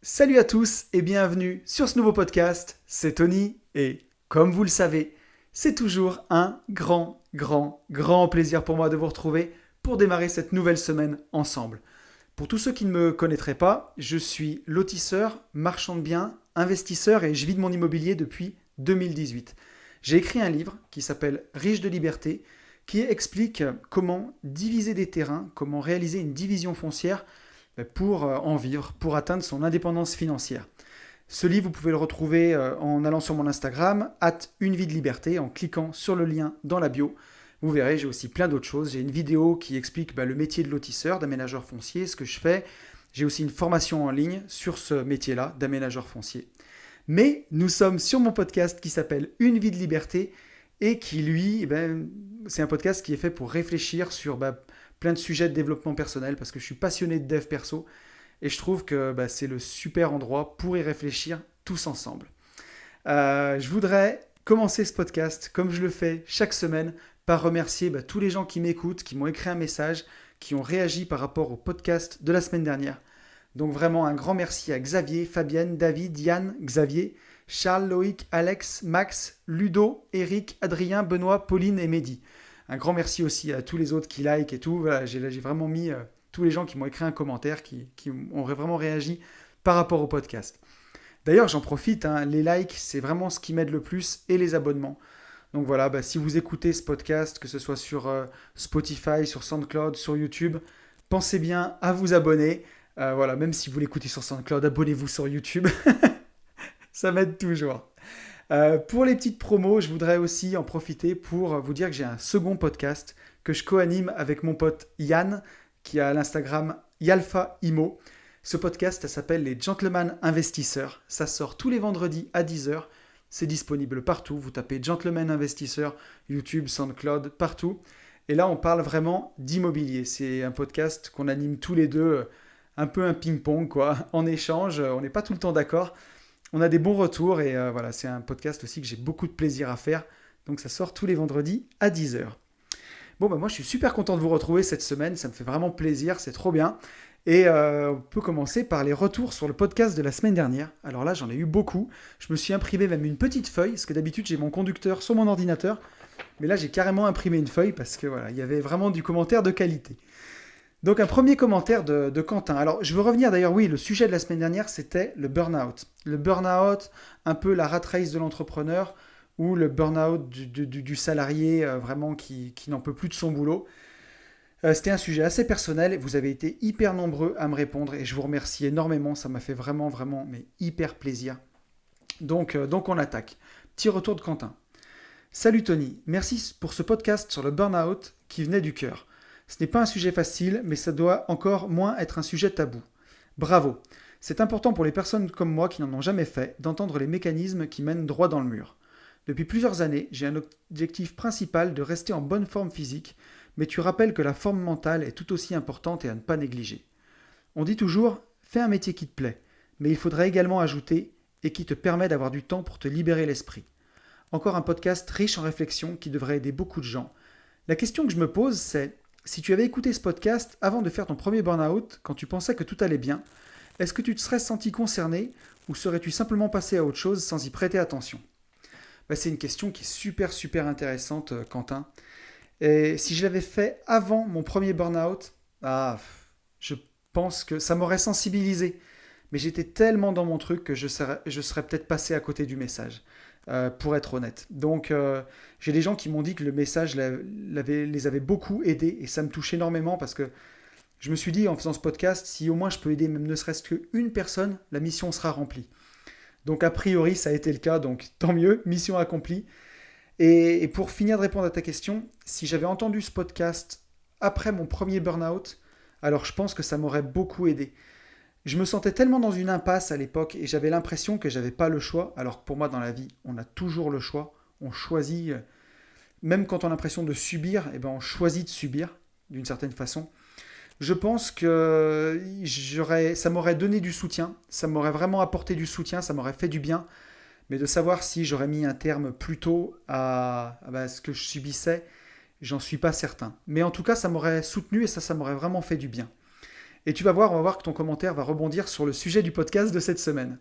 Salut à tous et bienvenue sur ce nouveau podcast, c'est Tony et comme vous le savez, c'est toujours un grand plaisir pour moi de vous retrouver pour démarrer cette nouvelle semaine ensemble. Pour tous ceux qui ne me connaîtraient pas, je suis lotisseur, marchand de biens, investisseur et je vis de mon immobilier depuis 2018. J'ai écrit un livre qui s'appelle Riche de liberté qui explique comment diviser des terrains, comment réaliser une division foncière pour en vivre, pour atteindre son indépendance financière. Ce livre, vous pouvez le retrouver en allant sur mon Instagram, @unevie-de-liberté, en cliquant sur le lien dans la bio. Vous verrez, j'ai aussi plein d'autres choses. J'ai une vidéo qui explique le métier de lotisseur, d'aménageur foncier, ce que je fais. J'ai aussi une formation en ligne sur ce métier-là, d'aménageur foncier. Mais nous sommes sur mon podcast qui s'appelle Une vie de liberté et qui, lui, c'est un podcast qui est fait pour réfléchir sur plein de sujets de développement personnel parce que je suis passionné de dev perso et je trouve que c'est le super endroit pour y réfléchir tous ensemble. Je voudrais commencer ce podcast comme je le fais chaque semaine par remercier tous les gens qui m'écoutent, qui m'ont écrit un message, qui ont réagi par rapport au podcast de la semaine dernière. Donc vraiment un grand merci à Xavier, Fabienne, David, Yann, Xavier, Charles, Loïc, Alex, Max, Ludo, Eric, Adrien, Benoît, Pauline et Mehdi. Un grand merci aussi à tous les autres qui like et tout. Voilà, j'ai vraiment mis tous les gens qui m'ont écrit un commentaire, qui ont vraiment réagi par rapport au podcast. D'ailleurs, j'en profite, les likes, c'est vraiment ce qui m'aide le plus et les abonnements. Donc voilà, si vous écoutez ce podcast, que ce soit sur Spotify, sur SoundCloud, sur YouTube, pensez bien à vous abonner. Voilà, même si vous l'écoutez sur SoundCloud, abonnez-vous sur YouTube. Ça m'aide toujours. Pour les petites promos, je voudrais aussi en profiter pour vous dire que j'ai un second podcast que je co-anime avec mon pote Yann, qui a l'Instagram Yalfa Imo. Ce podcast, ça s'appelle Les Gentlemen Investisseurs. Ça sort tous les vendredis à 10h. C'est disponible partout. Vous tapez Gentlemen Investisseurs, YouTube, SoundCloud, partout. Et là, on parle vraiment d'immobilier. C'est un podcast qu'on anime tous les deux, un peu un ping-pong, quoi. En échange, on n'est pas tout le temps d'accord. On a des bons retours et voilà, c'est un podcast aussi que j'ai beaucoup de plaisir à faire. Donc ça sort tous les vendredis à 10h. Bon, moi je suis super content de vous retrouver cette semaine, ça me fait vraiment plaisir, c'est trop bien. Et on peut commencer par les retours sur le podcast de la semaine dernière. Alors là, j'en ai eu beaucoup. Je me suis imprimé même une petite feuille, parce que d'habitude j'ai mon conducteur sur mon ordinateur. Mais là, j'ai carrément imprimé une feuille parce que voilà, il y avait vraiment du commentaire de qualité. Donc un premier commentaire de Quentin. Alors je veux revenir d'ailleurs, oui, le sujet de la semaine dernière, c'était le burn-out. Le burn-out, un peu la rat race de l'entrepreneur ou le burn-out du salarié vraiment qui n'en peut plus de son boulot. C'était un sujet assez personnel, vous avez été hyper nombreux à me répondre et je vous remercie énormément, ça m'a fait vraiment mais hyper plaisir. Donc on attaque. Petit retour de Quentin. Salut Tony, merci pour ce podcast sur le burn-out qui venait du cœur. Ce n'est pas un sujet facile, mais ça doit encore moins être un sujet tabou. Bravo. C'est important pour les personnes comme moi qui n'en ont jamais fait d'entendre les mécanismes qui mènent droit dans le mur. Depuis plusieurs années, j'ai un objectif principal de rester en bonne forme physique, mais tu rappelles que la forme mentale est tout aussi importante et à ne pas négliger. On dit toujours « fais un métier qui te plaît », mais il faudrait également ajouter « et qui te permet d'avoir du temps pour te libérer l'esprit ». Encore un podcast riche en réflexions qui devrait aider beaucoup de gens. La question que je me pose, c'est si tu avais écouté ce podcast avant de faire ton premier burn-out, quand tu pensais que tout allait bien, est-ce que tu te serais senti concerné ou serais-tu simplement passé à autre chose sans y prêter attention ? C'est une question qui est super intéressante, Quentin. Et si je l'avais fait avant mon premier burn-out, je pense que ça m'aurait sensibilisé. Mais j'étais tellement dans mon truc que je serais peut-être passé à côté du message. Pour être honnête. Donc, j'ai des gens qui m'ont dit que le message les avait beaucoup aidés et ça me touche énormément parce que je me suis dit en faisant ce podcast, si au moins je peux aider même ne serait-ce qu'une personne, la mission sera remplie. Donc, a priori, ça a été le cas, donc tant mieux, mission accomplie. Et pour finir de répondre à ta question, si j'avais entendu ce podcast après mon premier burn-out, alors je pense que ça m'aurait beaucoup aidé. Je me sentais tellement dans une impasse à l'époque et j'avais l'impression que j'avais pas le choix, alors que pour moi dans la vie, on a toujours le choix. On choisit, même quand on a l'impression de subir, on choisit de subir d'une certaine façon. Je pense que ça m'aurait donné du soutien, ça m'aurait vraiment apporté du soutien, ça m'aurait fait du bien, mais de savoir si j'aurais mis un terme plus tôt à ce que je subissais, j'en suis pas certain. Mais en tout cas, ça m'aurait soutenu et ça m'aurait vraiment fait du bien. Et on va voir que ton commentaire va rebondir sur le sujet du podcast de cette semaine.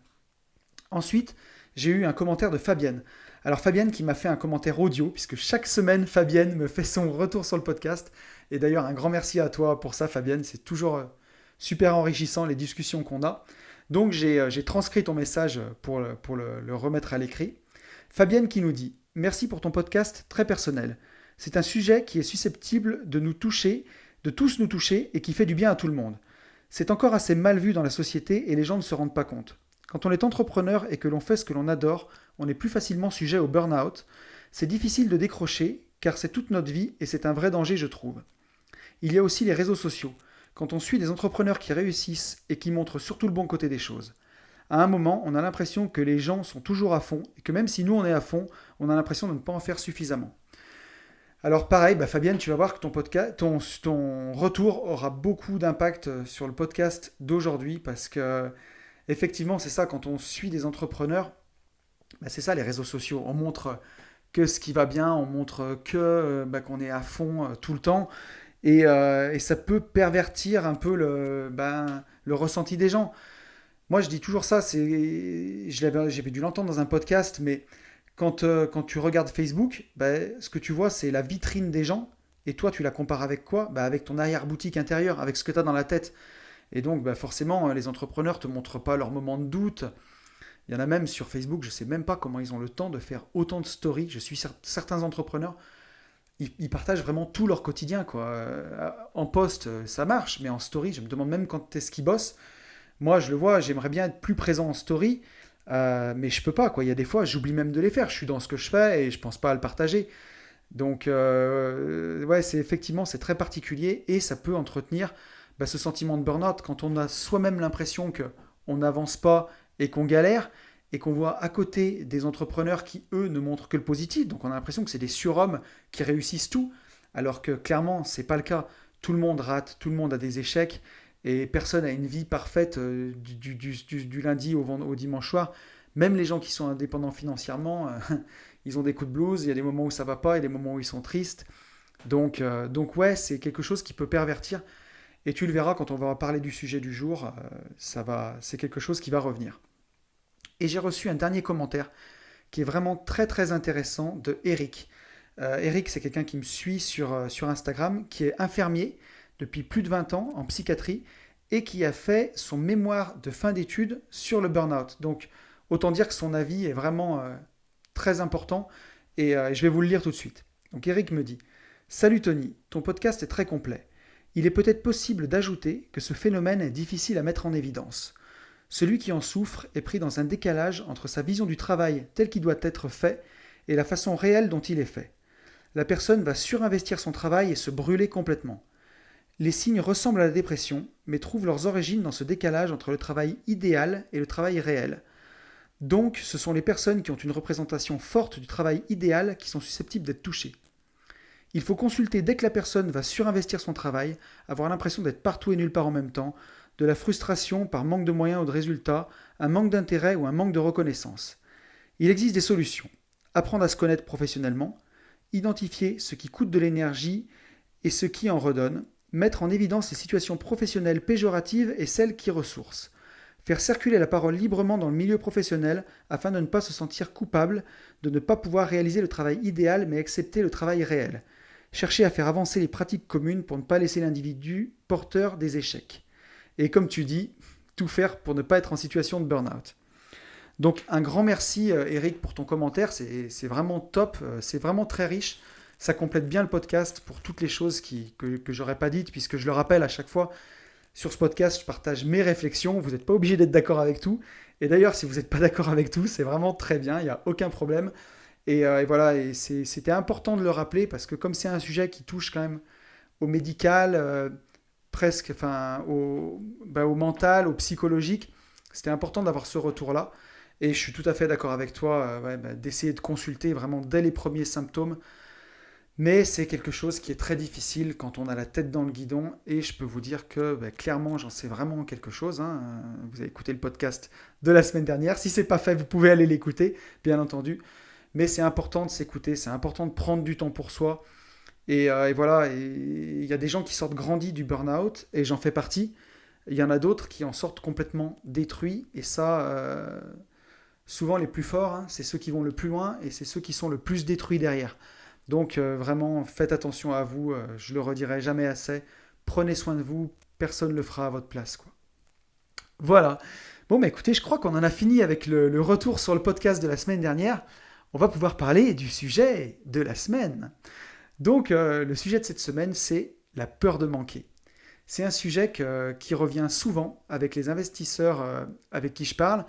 Ensuite, j'ai eu un commentaire de Fabienne. Alors Fabienne qui m'a fait un commentaire audio, puisque chaque semaine, Fabienne me fait son retour sur le podcast. Et d'ailleurs, un grand merci à toi pour ça, Fabienne. C'est toujours super enrichissant les discussions qu'on a. Donc j'ai transcrit ton message pour le remettre à l'écrit. Fabienne qui nous dit « Merci pour ton podcast très personnel. C'est un sujet qui est susceptible de nous toucher, de tous nous toucher et qui fait du bien à tout le monde. C'est encore assez mal vu dans la société et les gens ne se rendent pas compte. Quand on est entrepreneur et que l'on fait ce que l'on adore, on est plus facilement sujet au burn-out. C'est difficile de décrocher car c'est toute notre vie et c'est un vrai danger, je trouve. Il y a aussi les réseaux sociaux. Quand on suit des entrepreneurs qui réussissent et qui montrent surtout le bon côté des choses. À un moment, on a l'impression que les gens sont toujours à fond et que même si nous on est à fond, on a l'impression de ne pas en faire suffisamment. Alors pareil, Fabienne, tu vas voir que ton retour aura beaucoup d'impact sur le podcast d'aujourd'hui parce que effectivement, c'est ça, quand on suit des entrepreneurs, c'est ça les réseaux sociaux. On montre que ce qui va bien, on montre qu'on est à fond tout le temps. Et ça peut pervertir un peu le ressenti des gens. Moi, je dis toujours ça, j'avais dû l'entendre dans un podcast, mais quand tu regardes Facebook, ce que tu vois, c'est la vitrine des gens. Et toi, tu la compares avec quoi? Avec ton arrière-boutique intérieure, avec ce que tu as dans la tête. Et donc, forcément, les entrepreneurs ne te montrent pas leurs moments de doute. Il y en a même sur Facebook, je ne sais même pas comment ils ont le temps de faire autant de stories. Je suis certains entrepreneurs, ils partagent vraiment tout leur quotidien, quoi. En post, ça marche, mais en story, je me demande même quand est-ce qu'ils bossent. Moi, je le vois, j'aimerais bien être plus présent en story, mais je peux pas, quoi. Il y a des fois, j'oublie même de les faire. Je suis dans ce que je fais et je pense pas à le partager. Donc, ouais, c'est très particulier et ça peut entretenir ce sentiment de burn-out quand on a soi-même l'impression qu'on n'avance pas et qu'on galère et qu'on voit à côté des entrepreneurs qui, eux, ne montrent que le positif. Donc, on a l'impression que c'est des surhommes qui réussissent tout, alors que clairement, c'est pas le cas. Tout le monde rate, tout le monde a des échecs et personne n'a une vie parfaite du lundi au dimanche soir. Même les gens qui sont indépendants financièrement, ils ont des coups de blues, il y a des moments où ça va pas, il y a des moments où ils sont tristes. Donc ouais, c'est quelque chose qui peut pervertir. Et tu le verras quand on va parler du sujet du jour, c'est quelque chose qui va revenir. Et j'ai reçu un dernier commentaire qui est vraiment très très intéressant de Eric. Eric, c'est quelqu'un qui me suit sur Instagram, qui est infirmier depuis plus de 20 ans en psychiatrie et qui a fait son mémoire de fin d'études sur le burn-out. Donc, autant dire que son avis est vraiment très important et je vais vous le lire tout de suite. Donc, Eric me dit « Salut Tony, ton podcast est très complet. Il est peut-être possible d'ajouter que ce phénomène est difficile à mettre en évidence. Celui qui en souffre est pris dans un décalage entre sa vision du travail tel qu'il doit être fait et la façon réelle dont il est fait. La personne va surinvestir son travail et se brûler complètement. Les signes ressemblent à la dépression, mais trouvent leurs origines dans ce décalage entre le travail idéal et le travail réel. Donc, ce sont les personnes qui ont une représentation forte du travail idéal qui sont susceptibles d'être touchées. Il faut consulter dès que la personne va surinvestir son travail, avoir l'impression d'être partout et nulle part en même temps, de la frustration par manque de moyens ou de résultats, un manque d'intérêt ou un manque de reconnaissance. Il existe des solutions. Apprendre à se connaître professionnellement, identifier ce qui coûte de l'énergie et ce qui en redonne, mettre en évidence les situations professionnelles péjoratives et celles qui ressourcent, faire circuler la parole librement dans le milieu professionnel afin de ne pas se sentir coupable, de ne pas pouvoir réaliser le travail idéal mais accepter le travail réel, chercher à faire avancer les pratiques communes pour ne pas laisser l'individu porteur des échecs. Et comme tu dis, tout faire pour ne pas être en situation de burn-out. Donc un grand merci Eric pour ton commentaire, c'est vraiment top, c'est vraiment très riche. Ça complète bien le podcast pour toutes les choses que j'aurais pas dites, puisque je le rappelle à chaque fois, sur ce podcast, je partage mes réflexions, vous n'êtes pas obligé d'être d'accord avec tout. Et d'ailleurs, si vous n'êtes pas d'accord avec tout, c'est vraiment très bien, il n'y a aucun problème. Et voilà, et c'était important de le rappeler, parce que comme c'est un sujet qui touche quand même au médical, presque, au mental, au psychologique, c'était important d'avoir ce retour-là. Et je suis tout à fait d'accord avec toi, d'essayer de consulter vraiment dès les premiers symptômes. Mais c'est quelque chose qui est très difficile quand on a la tête dans le guidon. Et je peux vous dire que clairement, j'en sais vraiment quelque chose. Vous avez écouté le podcast de la semaine dernière. Si ce n'est pas fait, vous pouvez aller l'écouter, bien entendu. Mais c'est important de s'écouter, c'est important de prendre du temps pour soi. Et voilà, il y a des gens qui sortent grandis du burn-out, et j'en fais partie. Il y en a d'autres qui en sortent complètement détruits. Et ça, souvent les plus forts, hein, c'est ceux qui vont le plus loin et c'est ceux qui sont le plus détruits derrière. Donc vraiment, faites attention à vous. Je le redirai jamais assez. Prenez soin de vous. Personne ne le fera à votre place, quoi. Voilà. Bon, bah écoutez, je crois qu'on en a fini avec le retour sur le podcast de la semaine dernière. On va pouvoir parler du sujet de la semaine. Donc, le sujet de cette semaine, c'est la peur de manquer. C'est un sujet qui revient souvent avec les investisseurs avec qui je parle.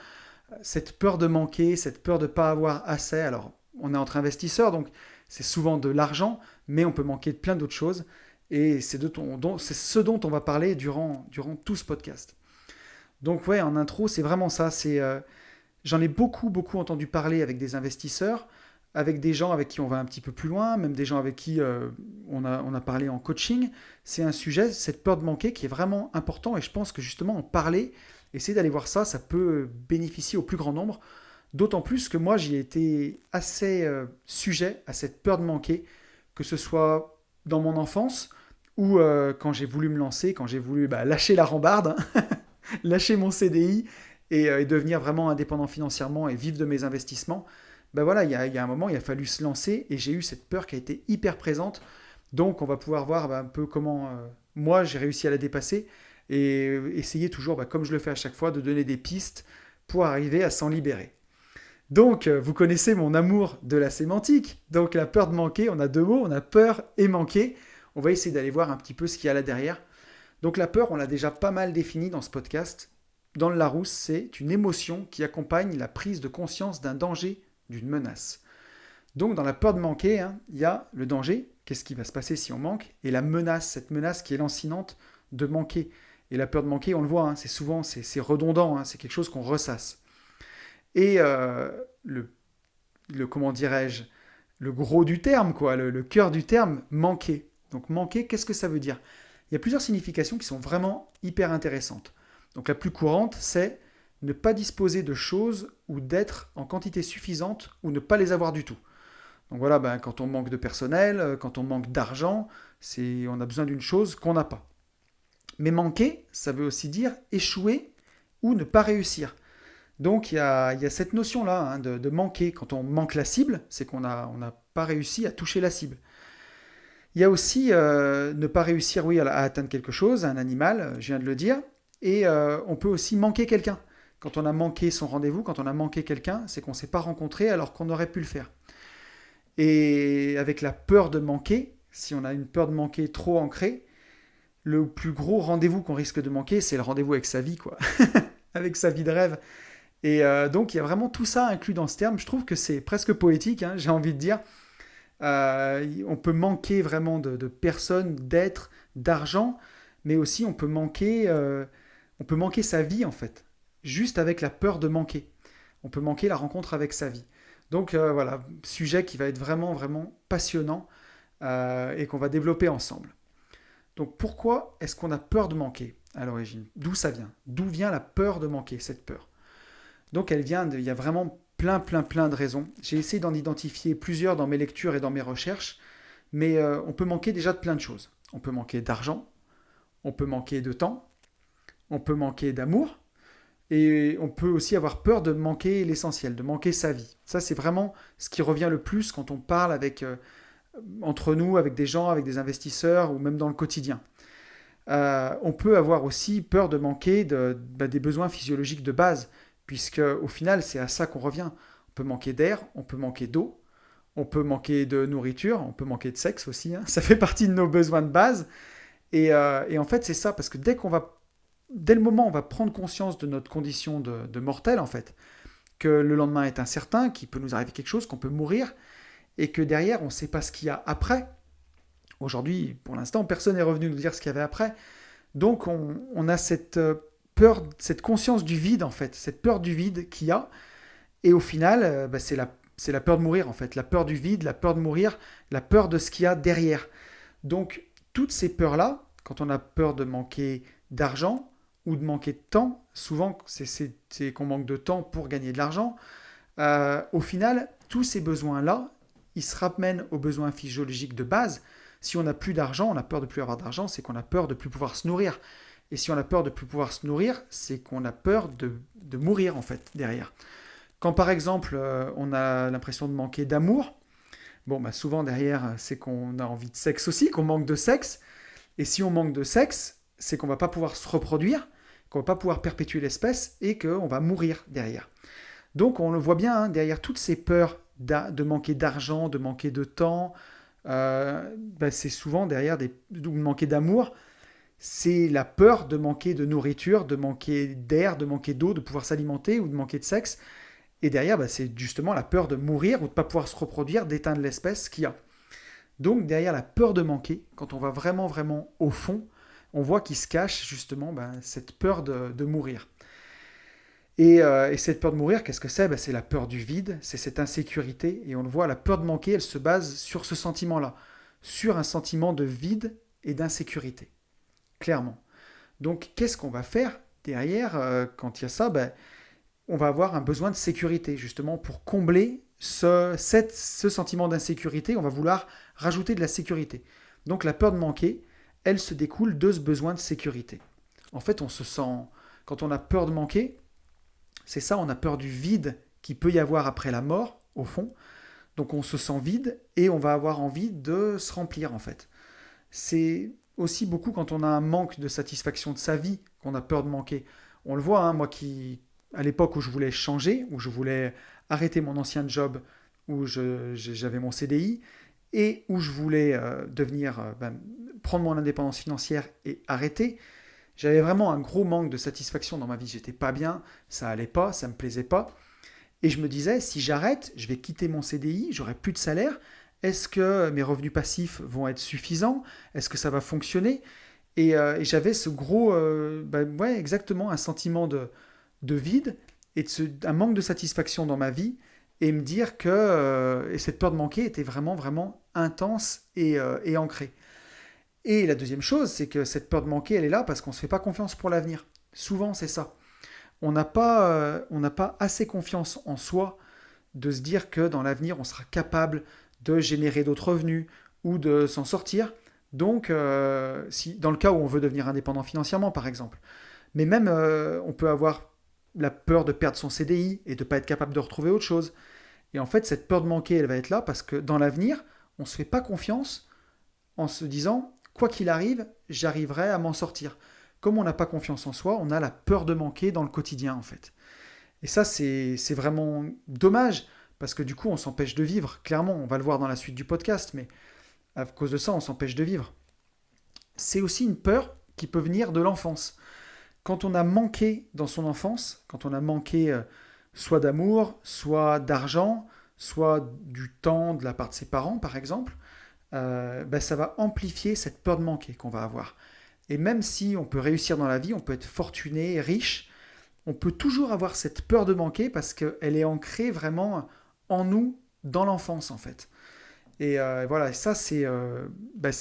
Cette peur de manquer, cette peur de ne pas avoir assez. Alors, on est entre investisseurs, donc c'est souvent de l'argent, mais on peut manquer de plein d'autres choses. Et c'est ce dont on va parler durant tout ce podcast. Donc ouais, en intro, c'est vraiment ça. J'en ai beaucoup entendu parler avec des investisseurs, avec des gens avec qui on va un petit peu plus loin, même des gens avec qui on a parlé en coaching. C'est un sujet, cette peur de manquer, qui est vraiment important. Et je pense que justement, en parler, essayer d'aller voir ça, ça peut bénéficier au plus grand nombre. D'autant plus que moi, j'y ai été assez sujet à cette peur de manquer, que ce soit dans mon enfance ou quand j'ai voulu me lancer, quand j'ai voulu lâcher la rambarde, hein, lâcher mon CDI et devenir vraiment indépendant financièrement et vivre de mes investissements. Voilà, il y a un moment, il a fallu se lancer et j'ai eu cette peur qui a été hyper présente. Donc, on va pouvoir voir un peu comment moi, j'ai réussi à la dépasser et essayer toujours, comme je le fais à chaque fois, de donner des pistes pour arriver à s'en libérer. Donc, vous connaissez mon amour de la sémantique. Donc, la peur de manquer, on a deux mots, on a peur et manquer. On va essayer d'aller voir un petit peu ce qu'il y a là derrière. Donc, la peur, on l'a déjà pas mal définie dans ce podcast. Dans le Larousse, c'est une émotion qui accompagne la prise de conscience d'un danger, d'une menace. Donc, dans la peur de manquer, hein, il y a le danger, qu'est-ce qui va se passer si on manque, et la menace, cette menace qui est lancinante de manquer. Et la peur de manquer, on le voit, hein, c'est souvent, c'est redondant, hein, c'est quelque chose qu'on ressasse. Et comment dirais-je, le gros du terme, quoi, le cœur du terme, manquer. Donc manquer, qu'est-ce que ça veut dire? Il y a plusieurs significations qui sont vraiment hyper intéressantes. Donc la plus courante, c'est ne pas disposer de choses ou d'être en quantité suffisante ou ne pas les avoir du tout. Donc voilà, quand on manque de personnel, quand on manque d'argent, on a besoin d'une chose qu'on n'a pas. Mais manquer, ça veut aussi dire échouer ou ne pas réussir. Donc il y a cette notion-là, hein, de manquer. Quand on manque la cible, c'est qu'on n'a pas réussi à toucher la cible. Il y a aussi ne pas réussir, oui, à atteindre quelque chose, un animal, je viens de le dire. Et on peut aussi manquer quelqu'un. Quand on a manqué son rendez-vous, quand on a manqué quelqu'un, c'est qu'on ne s'est pas rencontré alors qu'on aurait pu le faire. Et avec la peur de manquer, si on a une peur de manquer trop ancrée, le plus gros rendez-vous qu'on risque de manquer, c'est le rendez-vous avec sa vie, quoi. Avec sa vie de rêve. Et donc, il y a vraiment tout ça inclus dans ce terme. Je trouve que c'est presque poétique, hein, j'ai envie de dire. On peut manquer vraiment de personnes, d'êtres, d'argent, mais aussi on peut manquer sa vie, en fait, juste avec la peur de manquer. On peut manquer la rencontre avec sa vie. Donc voilà, sujet qui va être vraiment passionnant et qu'on va développer ensemble. Donc pourquoi est-ce qu'on a peur de manquer à l'origine? D'où ça vient? D'où vient la peur de manquer, cette peur? Donc il y a vraiment plein de raisons. J'ai essayé d'en identifier plusieurs dans mes lectures et dans mes recherches, mais on peut manquer déjà de plein de choses. On peut manquer d'argent, on peut manquer de temps, on peut manquer d'amour, et on peut aussi avoir peur de manquer l'essentiel, de manquer sa vie. Ça, c'est vraiment ce qui revient le plus quand on parle entre nous, avec des gens, avec des investisseurs, ou même dans le quotidien. On peut avoir aussi peur de manquer des besoins physiologiques de base, puisque au final, c'est à ça qu'on revient. On peut manquer d'air, on peut manquer d'eau, on peut manquer de nourriture, on peut manquer de sexe aussi, hein. Ça fait partie de nos besoins de base. Et en fait, c'est ça, parce que dès le moment où on va prendre conscience de notre condition de mortel, en fait, que le lendemain est incertain, qu'il peut nous arriver quelque chose, qu'on peut mourir, et que derrière, on ne sait pas ce qu'il y a après. Aujourd'hui, pour l'instant, personne n'est revenu nous dire ce qu'il y avait après. Donc, on a cette peur, cette conscience du vide, en fait, cette peur du vide qu'il y a. Et au final, c'est la peur de mourir, en fait. La peur du vide, la peur de mourir, la peur de ce qu'il y a derrière. Donc, toutes ces peurs-là, quand on a peur de manquer d'argent ou de manquer de temps, souvent, c'est qu'on manque de temps pour gagner de l'argent. Au final, tous ces besoins-là, ils se ramènent aux besoins physiologiques de base. Si on n'a plus d'argent, on a peur de plus avoir d'argent, c'est qu'on a peur de plus pouvoir se nourrir. Et si on a peur de ne plus pouvoir se nourrir, c'est qu'on a peur de mourir en fait derrière. Quand par exemple on a l'impression de manquer d'amour, bon bah souvent derrière c'est qu'on a envie de sexe aussi, qu'on manque de sexe. Et si on manque de sexe, c'est qu'on ne va pas pouvoir se reproduire, qu'on ne va pas pouvoir perpétuer l'espèce et qu'on va mourir derrière. Donc on le voit bien, hein, derrière toutes ces peurs de manquer d'argent, de manquer de temps, c'est souvent derrière de manquer d'amour, c'est la peur de manquer de nourriture, de manquer d'air, de manquer d'eau, de pouvoir s'alimenter ou de manquer de sexe. Et derrière, c'est justement la peur de mourir ou de ne pas pouvoir se reproduire, d'éteindre l'espèce qu'il y a. Donc derrière la peur de manquer, quand on va vraiment vraiment au fond, on voit qu'il se cache justement cette peur de mourir. Et cette peur de mourir, qu'est-ce que c'est? C'est la peur du vide, c'est cette insécurité. Et on le voit, la peur de manquer, elle se base sur ce sentiment-là, sur un sentiment de vide et d'insécurité, clairement. Donc qu'est-ce qu'on va faire derrière quand il y a ça? On va avoir un besoin de sécurité, justement, pour combler ce sentiment d'insécurité. On va vouloir rajouter de la sécurité. Donc la peur de manquer, elle se découle de ce besoin de sécurité. En fait, on se sent, quand on a peur de manquer, c'est ça, on a peur du vide qu'il peut y avoir après la mort, au fond. Donc on se sent vide et on va avoir envie de se remplir, en fait. C'est aussi beaucoup quand on a un manque de satisfaction de sa vie qu'on a peur de manquer. On le voit, hein, moi qui, à l'époque où je voulais changer, où je voulais arrêter mon ancien job, où j'avais mon CDI, et où je voulais prendre mon indépendance financière et arrêter, j'avais vraiment un gros manque de satisfaction dans ma vie. J'étais pas bien, ça allait pas, ça me plaisait pas. Et je me disais, si j'arrête, je vais quitter mon CDI, j'aurai plus de salaire. Est-ce que mes revenus passifs vont être suffisants? Est-ce que ça va fonctionner? Et j'avais ce gros, exactement, un sentiment de vide et un manque de satisfaction dans ma vie. Et me dire que et cette peur de manquer était vraiment, vraiment intense et ancrée. Et la deuxième chose, c'est que cette peur de manquer, elle est là parce qu'on ne se fait pas confiance pour l'avenir. Souvent, c'est ça. On n'a pas assez confiance en soi de se dire que dans l'avenir, on sera capable de générer d'autres revenus ou de s'en sortir. Donc, si, dans le cas où on veut devenir indépendant financièrement, par exemple. Mais même, on peut avoir la peur de perdre son CDI et de ne pas être capable de retrouver autre chose. Et en fait, cette peur de manquer, elle va être là parce que dans l'avenir, on ne se fait pas confiance en se disant, quoi qu'il arrive, j'arriverai à m'en sortir. Comme on n'a pas confiance en soi, on a la peur de manquer dans le quotidien, en fait. Et ça, c'est vraiment dommage, parce que du coup, on s'empêche de vivre. Clairement, on va le voir dans la suite du podcast, mais à cause de ça, on s'empêche de vivre. C'est aussi une peur qui peut venir de l'enfance. Quand on a manqué dans son enfance, quand on a manqué soit d'amour, soit d'argent, soit du temps de la part de ses parents, par exemple, ça va amplifier cette peur de manquer qu'on va avoir. Et même si on peut réussir dans la vie, on peut être fortuné, riche, on peut toujours avoir cette peur de manquer parce qu'elle est ancrée vraiment en nous, dans l'enfance en fait. Et voilà, ça c'est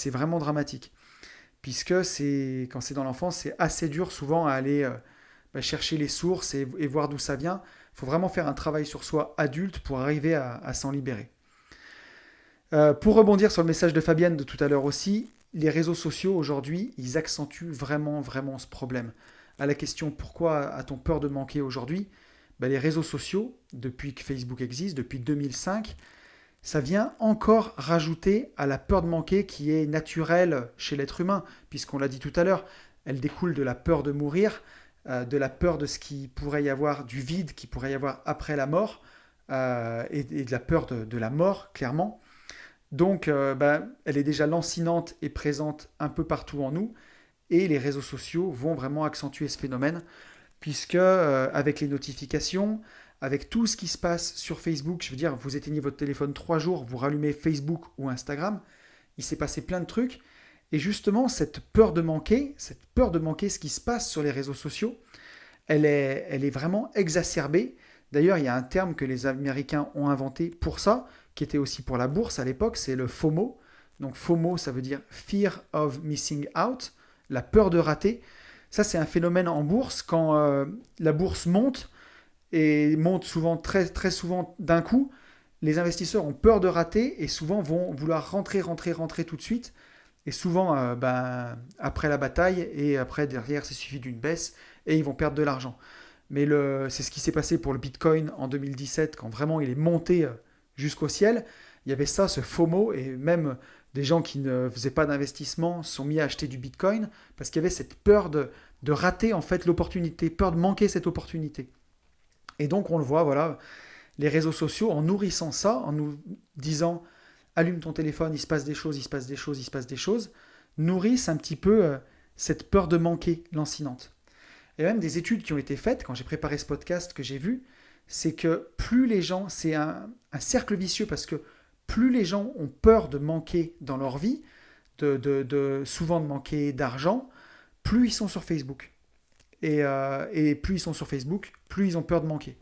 vraiment dramatique. Puisque quand c'est dans l'enfance, c'est assez dur souvent à aller chercher les sources et voir d'où ça vient. Il faut vraiment faire un travail sur soi adulte pour arriver à s'en libérer. Pour rebondir sur le message de Fabienne de tout à l'heure aussi, les réseaux sociaux aujourd'hui, ils accentuent vraiment, vraiment ce problème. À la question pourquoi a-t-on peur de manquer aujourd'hui, les réseaux sociaux, depuis que Facebook existe, depuis 2005, ça vient encore rajouter à la peur de manquer qui est naturelle chez l'être humain, puisqu'on l'a dit tout à l'heure, elle découle de la peur de mourir, de la peur de ce qui pourrait y avoir, du vide qui pourrait y avoir après la mort, et de la peur de la mort, clairement. Donc, elle est déjà lancinante et présente un peu partout en nous, et les réseaux sociaux vont vraiment accentuer ce phénomène, puisque avec les notifications, avec tout ce qui se passe sur Facebook, je veux dire, vous éteignez votre téléphone 3 jours, vous rallumez Facebook ou Instagram, il s'est passé plein de trucs, et justement, cette peur de manquer ce qui se passe sur les réseaux sociaux, elle est vraiment exacerbée. D'ailleurs, il y a un terme que les Américains ont inventé pour ça, qui était aussi pour la bourse à l'époque, c'est le FOMO. Donc FOMO, ça veut dire Fear of Missing Out, la peur de rater. Ça, c'est un phénomène en bourse quand la bourse monte, et monte souvent, très, très souvent d'un coup, les investisseurs ont peur de rater et souvent vont vouloir rentrer tout de suite. Et souvent, après la bataille, et après derrière, c'est suivi d'une baisse, et ils vont perdre de l'argent. Mais c'est ce qui s'est passé pour le Bitcoin en 2017, quand vraiment il est monté jusqu'au ciel. Il y avait ça, ce FOMO, et même des gens qui ne faisaient pas d'investissement sont mis à acheter du Bitcoin, parce qu'il y avait cette peur de rater en fait l'opportunité, peur de manquer cette opportunité. Et donc on le voit, voilà, les réseaux sociaux, en nourrissant ça, en nous disant allume ton téléphone, il se passe des choses, il se passe des choses, il se passe des choses, nourrissent un petit peu cette peur de manquer lancinante. Et même des études qui ont été faites, quand j'ai préparé ce podcast que j'ai vu, c'est que plus les gens, c'est un cercle vicieux parce que plus les gens ont peur de manquer dans leur vie, souvent de manquer d'argent, plus ils sont sur Facebook. Et plus ils sont sur Facebook, plus ils ont peur de manquer.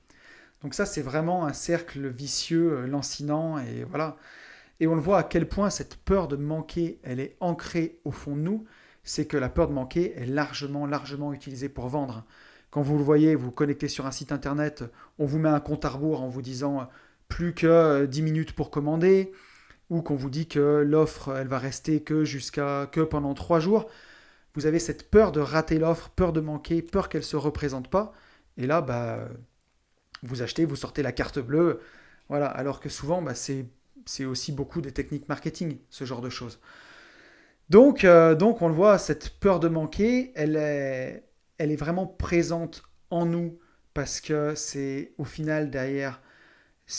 Donc ça, c'est vraiment un cercle vicieux, lancinant, et voilà. Et on le voit à quel point cette peur de manquer, elle est ancrée au fond de nous. C'est que la peur de manquer est largement, largement utilisée pour vendre. Quand vous le voyez, vous vous connectez sur un site internet, on vous met un compte à rebours en vous disant plus que 10 minutes pour commander, ou qu'on vous dit que l'offre, elle va rester que pendant 3 jours. Vous avez cette peur de rater l'offre, peur de manquer, peur qu'elle ne se représente pas. Et là, vous achetez, vous sortez la carte bleue. Voilà. Alors que souvent, c'est aussi beaucoup des techniques marketing, ce genre de choses. Donc on le voit, cette peur de manquer, elle est vraiment présente en nous parce que c'est au final derrière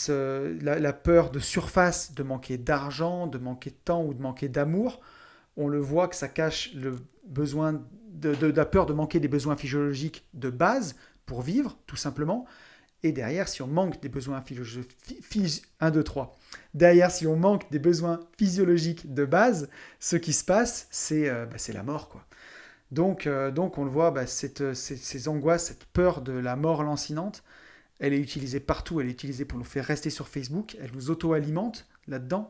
la peur de surface, de manquer d'argent, de manquer de temps ou de manquer d'amour. On le voit que ça cache le besoin de la peur de manquer des besoins physiologiques de base pour vivre, tout simplement. Et derrière, si on manque des besoins physiologiques, 1, 2, 3. Derrière, si on manque des besoins physiologiques de base, ce qui se passe, c'est la mort, quoi. Donc on le voit, ces angoisses, cette peur de la mort lancinante, elle est utilisée partout. Elle est utilisée pour nous faire rester sur Facebook. Elle nous auto-alimente là-dedans.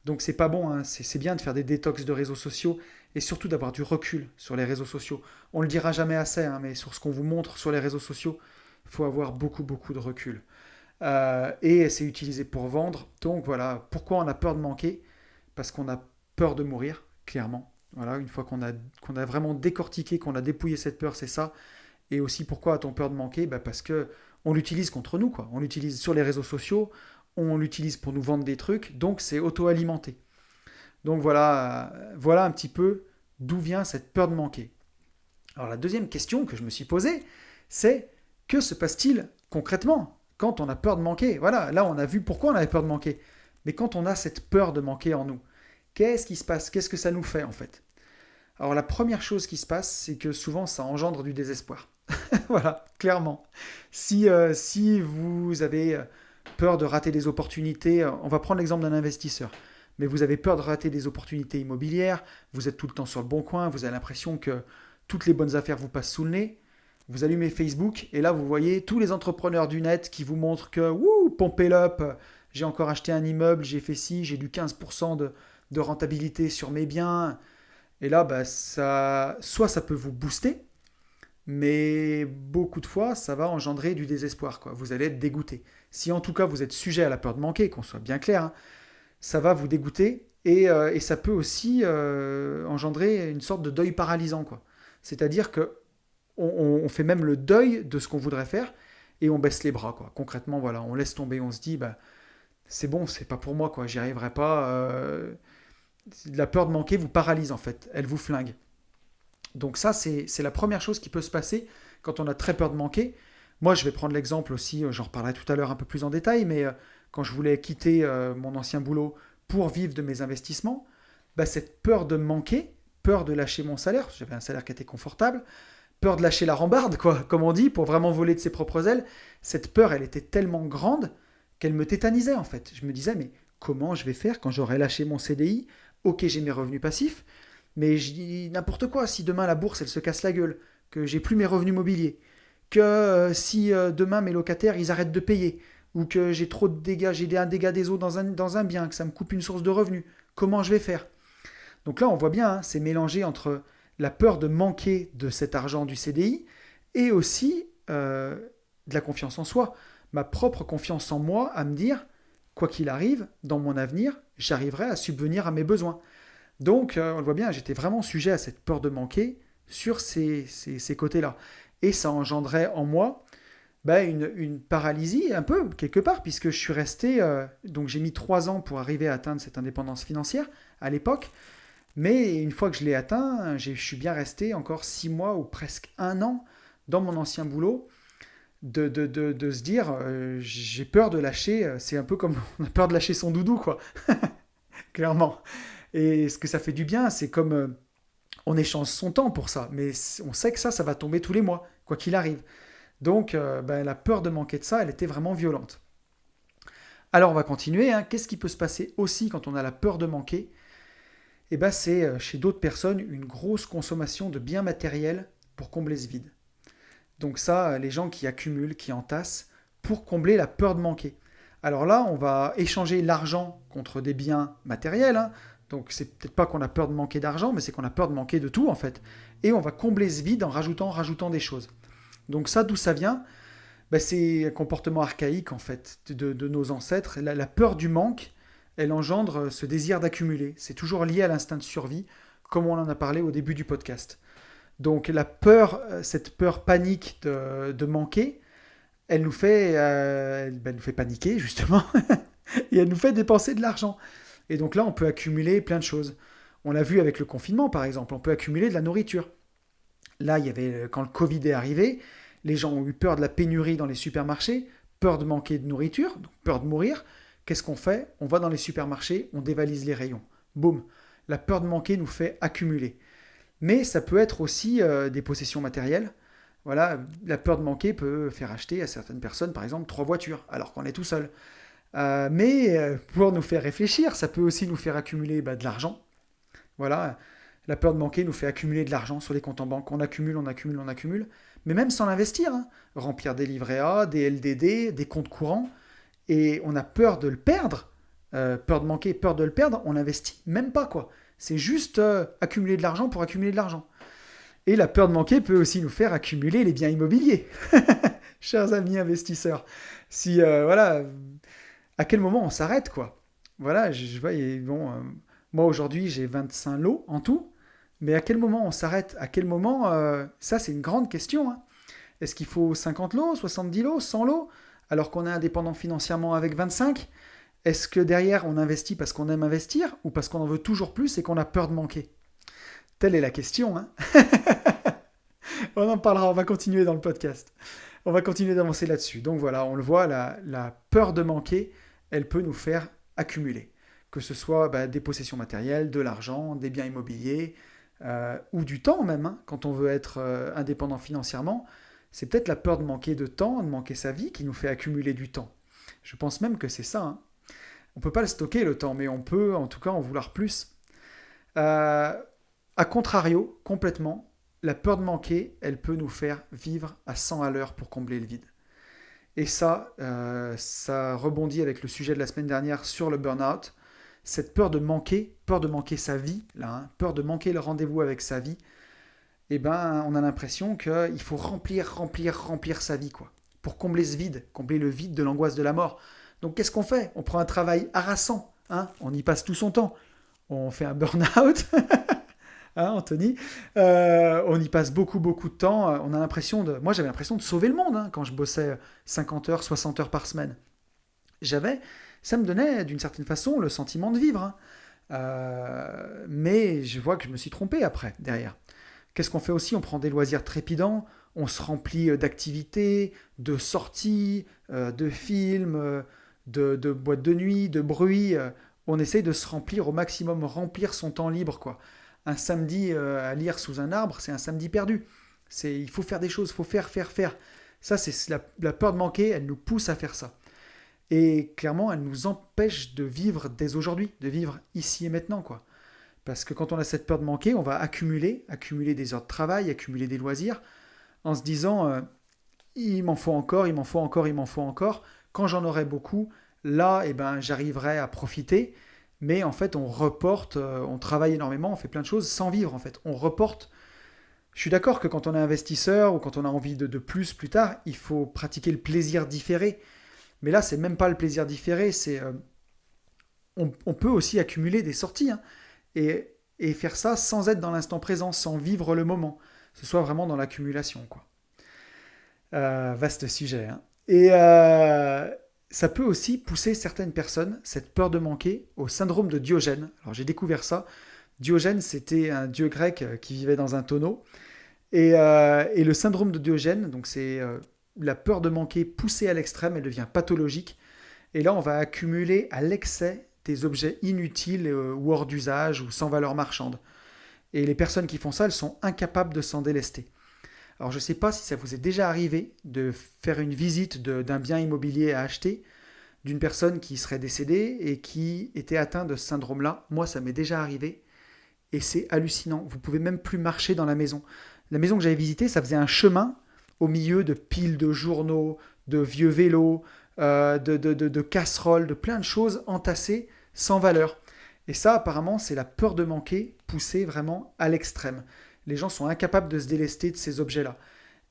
Donc c'est pas bon, hein. C'est bien de faire des détox de réseaux sociaux et surtout d'avoir du recul sur les réseaux sociaux. On le dira jamais assez, hein, mais sur ce qu'on vous montre sur les réseaux sociaux, il faut avoir beaucoup, beaucoup de recul. Et c'est utilisé pour vendre. Donc voilà, pourquoi on a peur de manquer? Parce qu'on a peur de mourir, clairement. Voilà, une fois qu'on a vraiment décortiqué, qu'on a dépouillé cette peur, c'est ça. Et aussi, pourquoi a-t-on peur de manquer? Parce que on l'utilise contre nous, quoi. On l'utilise sur les réseaux sociaux, on l'utilise pour nous vendre des trucs, donc c'est auto-alimenté. Donc voilà un petit peu d'où vient cette peur de manquer. Alors la deuxième question que je me suis posée, c'est que se passe-t-il concrètement quand on a peur de manquer? Voilà, là on a vu pourquoi on avait peur de manquer. Mais quand on a cette peur de manquer en nous, qu'est-ce qui se passe? Qu'est-ce que ça nous fait en fait? Alors la première chose qui se passe, c'est que souvent ça engendre du désespoir. Voilà, clairement. Si vous avez peur de rater des opportunités, on va prendre l'exemple d'un investisseur, mais vous avez peur de rater des opportunités immobilières, vous êtes tout le temps sur le bon coin, vous avez l'impression que toutes les bonnes affaires vous passent sous le nez, vous allumez Facebook et là vous voyez tous les entrepreneurs du net qui vous montrent que wouh, pompez l'up, j'ai encore acheté un immeuble, j'ai fait ci, j'ai du 15% de rentabilité sur mes biens. Et là, soit ça peut vous booster, mais beaucoup de fois, ça va engendrer du désespoir, quoi. Vous allez être dégoûté. Si en tout cas vous êtes sujet à la peur de manquer, qu'on soit bien clair, hein, ça va vous dégoûter et ça peut aussi engendrer une sorte de deuil paralysant, quoi. C'est-à-dire que on fait même le deuil de ce qu'on voudrait faire et on baisse les bras, quoi. Concrètement, voilà, on laisse tomber, on se dit, c'est bon, c'est pas pour moi, quoi. J'y arriverai pas. La peur de manquer vous paralyse en fait, elle vous flingue. Donc ça, c'est la première chose qui peut se passer quand on a très peur de manquer. Moi, je vais prendre l'exemple aussi, j'en reparlerai tout à l'heure un peu plus en détail, mais quand je voulais quitter mon ancien boulot pour vivre de mes investissements, cette peur de manquer, peur de lâcher mon salaire, j'avais un salaire qui était confortable, peur de lâcher la rambarde, quoi, comme on dit, pour vraiment voler de ses propres ailes, cette peur, elle était tellement grande qu'elle me tétanisait en fait. Je me disais, mais comment je vais faire quand j'aurai lâché mon CDI? Ok, j'ai mes revenus passifs, mais je dis n'importe quoi. Si demain la bourse elle se casse la gueule, que j'ai plus mes revenus mobiliers, que si demain mes locataires ils arrêtent de payer, ou que j'ai trop de dégâts, j'ai un dégât des eaux dans un bien, que ça me coupe une source de revenus, comment je vais faire? Donc là on voit bien, hein, c'est mélangé entre la peur de manquer de cet argent du CDI et aussi de la confiance en soi, ma propre confiance en moi à me dire, quoi qu'il arrive, dans mon avenir, j'arriverai à subvenir à mes besoins. Donc, on le voit bien, j'étais vraiment sujet à cette peur de manquer sur ces côtés-là. Et ça engendrait en moi une paralysie un peu, quelque part, puisque je suis resté... donc j'ai mis 3 ans pour arriver à atteindre cette indépendance financière à l'époque. Mais une fois que je l'ai atteint, je suis bien resté encore 6 mois ou presque 1 an dans mon ancien boulot, de se dire, j'ai peur de lâcher, c'est un peu comme on a peur de lâcher son doudou, quoi, clairement. Et ce que ça fait du bien, c'est comme on échange son temps pour ça, mais on sait que ça va tomber tous les mois, quoi qu'il arrive. Donc la peur de manquer de ça, elle était vraiment violente. Alors on va continuer, hein. Qu'est-ce qui peut se passer aussi quand on a la peur de manquer? C'est chez d'autres personnes une grosse consommation de biens matériels pour combler ce vide. Donc ça, les gens qui accumulent, qui entassent, pour combler la peur de manquer. Alors là, on va échanger l'argent contre des biens matériels, hein. Donc c'est peut-être pas qu'on a peur de manquer d'argent, mais c'est qu'on a peur de manquer de tout en fait. Et on va combler ce vide en rajoutant des choses. Donc ça, d'où ça vient? C'est un comportement archaïque en fait de nos ancêtres. La peur du manque, elle engendre ce désir d'accumuler. C'est toujours lié à l'instinct de survie, comme on en a parlé au début du podcast. Donc la peur, cette peur panique de manquer, elle nous fait paniquer justement, et elle nous fait dépenser de l'argent. Et donc là, on peut accumuler plein de choses. On l'a vu avec le confinement, par exemple, on peut accumuler de la nourriture. Là, quand le Covid est arrivé, les gens ont eu peur de la pénurie dans les supermarchés, peur de manquer de nourriture, donc peur de mourir. Qu'est-ce qu'on fait? On va dans les supermarchés, on dévalise les rayons. Boum. La peur de manquer nous fait accumuler. Mais ça peut être aussi des possessions matérielles. Voilà, la peur de manquer peut faire acheter à certaines personnes, par exemple, 3 voitures, alors qu'on est tout seul. Mais pour nous faire réfléchir, ça peut aussi nous faire accumuler de l'argent. Voilà, la peur de manquer nous fait accumuler de l'argent sur les comptes en banque. On accumule, on accumule, on accumule. Mais même sans l'investir, hein. Remplir des livrets A, des LDD, des comptes courants. Et on a peur de le perdre. Peur de manquer, peur de le perdre, on n'investit même pas, quoi. C'est juste accumuler de l'argent pour accumuler de l'argent. Et la peur de manquer peut aussi nous faire accumuler les biens immobiliers. Chers amis investisseurs. Si, à quel moment on s'arrête, quoi? Voilà, je vois, moi aujourd'hui j'ai 25 lots en tout, mais à quel moment on s'arrête? À quel moment, ça c'est une grande question, hein. Est-ce qu'il faut 50 lots, 70 lots, 100 lots, alors qu'on est indépendant financièrement avec 25? Est-ce que derrière on investit parce qu'on aime investir, ou parce qu'on en veut toujours plus et qu'on a peur de manquer? Telle est la question, hein. On en parlera, on va continuer dans le podcast. On va continuer d'avancer là-dessus. Donc voilà, on le voit, la peur de manquer, elle peut nous faire accumuler. Que ce soit des possessions matérielles, de l'argent, des biens immobiliers, ou du temps même, hein. Quand on veut être indépendant financièrement, c'est peut-être la peur de manquer de temps, de manquer sa vie, qui nous fait accumuler du temps. Je pense même que c'est ça, hein. On ne peut pas le stocker le temps, mais on peut en tout cas en vouloir plus. A contrario, complètement, la peur de manquer, elle peut nous faire vivre à 100 à l'heure pour combler le vide. Et ça rebondit avec le sujet de la semaine dernière sur le burn-out. Cette peur de manquer sa vie, là, hein, peur de manquer le rendez-vous avec sa vie, on a l'impression qu'il faut remplir sa vie, quoi, pour combler ce vide, combler le vide de l'angoisse de la mort. Donc qu'est-ce qu'on fait? On prend un travail harassant, hein, on y passe tout son temps. On fait un burn-out, hein, Anthony, on y passe beaucoup de temps. On a l'impression moi j'avais l'impression de sauver le monde, hein, quand je bossais 50 heures, 60 heures par semaine. Ça me donnait d'une certaine façon le sentiment de vivre, hein. Mais je vois que je me suis trompé après, derrière. Qu'est-ce qu'on fait aussi? On prend des loisirs trépidants, on se remplit d'activités, de sorties, de films, de boîtes de nuit, de bruit. On essaye de se remplir au maximum, remplir son temps libre, quoi. Un samedi à lire sous un arbre, c'est un samedi perdu. Il faut faire des choses, il faut faire. Ça, c'est la peur de manquer, elle nous pousse à faire ça. Et clairement, elle nous empêche de vivre dès aujourd'hui, de vivre ici et maintenant, quoi. Parce que quand on a cette peur de manquer, on va accumuler des heures de travail, accumuler des loisirs, en se disant il m'en faut encore. Quand j'en aurai beaucoup, là, j'arriverai à profiter. Mais en fait, on reporte, on travaille énormément, on fait plein de choses sans vivre, en fait. On reporte. Je suis d'accord que quand on est investisseur ou quand on a envie de plus tard, il faut pratiquer le plaisir différé. Mais là, c'est même pas le plaisir différé, on peut aussi accumuler des sorties, hein. Et et faire ça sans être dans l'instant présent, sans vivre le moment. Ce soit vraiment dans l'accumulation, quoi. Vaste sujet, hein. Et ça peut aussi pousser certaines personnes, cette peur de manquer, au syndrome de Diogène. Alors j'ai découvert ça. Diogène, c'était un dieu grec qui vivait dans un tonneau. Et le syndrome de Diogène, donc c'est la peur de manquer poussée à l'extrême, elle devient pathologique. Et là, on va accumuler à l'excès des objets inutiles ou hors d'usage ou sans valeur marchande. Et les personnes qui font ça, elles sont incapables de s'en délester. Alors je ne sais pas si ça vous est déjà arrivé de faire une visite d'un bien immobilier à acheter d'une personne qui serait décédée et qui était atteinte de ce syndrome-là. Moi, ça m'est déjà arrivé et c'est hallucinant. Vous ne pouvez même plus marcher dans la maison. La maison que j'avais visitée, ça faisait un chemin au milieu de piles de journaux, de vieux vélos, de casseroles, de plein de choses entassées sans valeur. Et ça, apparemment, c'est la peur de manquer poussée vraiment à l'extrême. Les gens sont incapables de se délester de ces objets-là.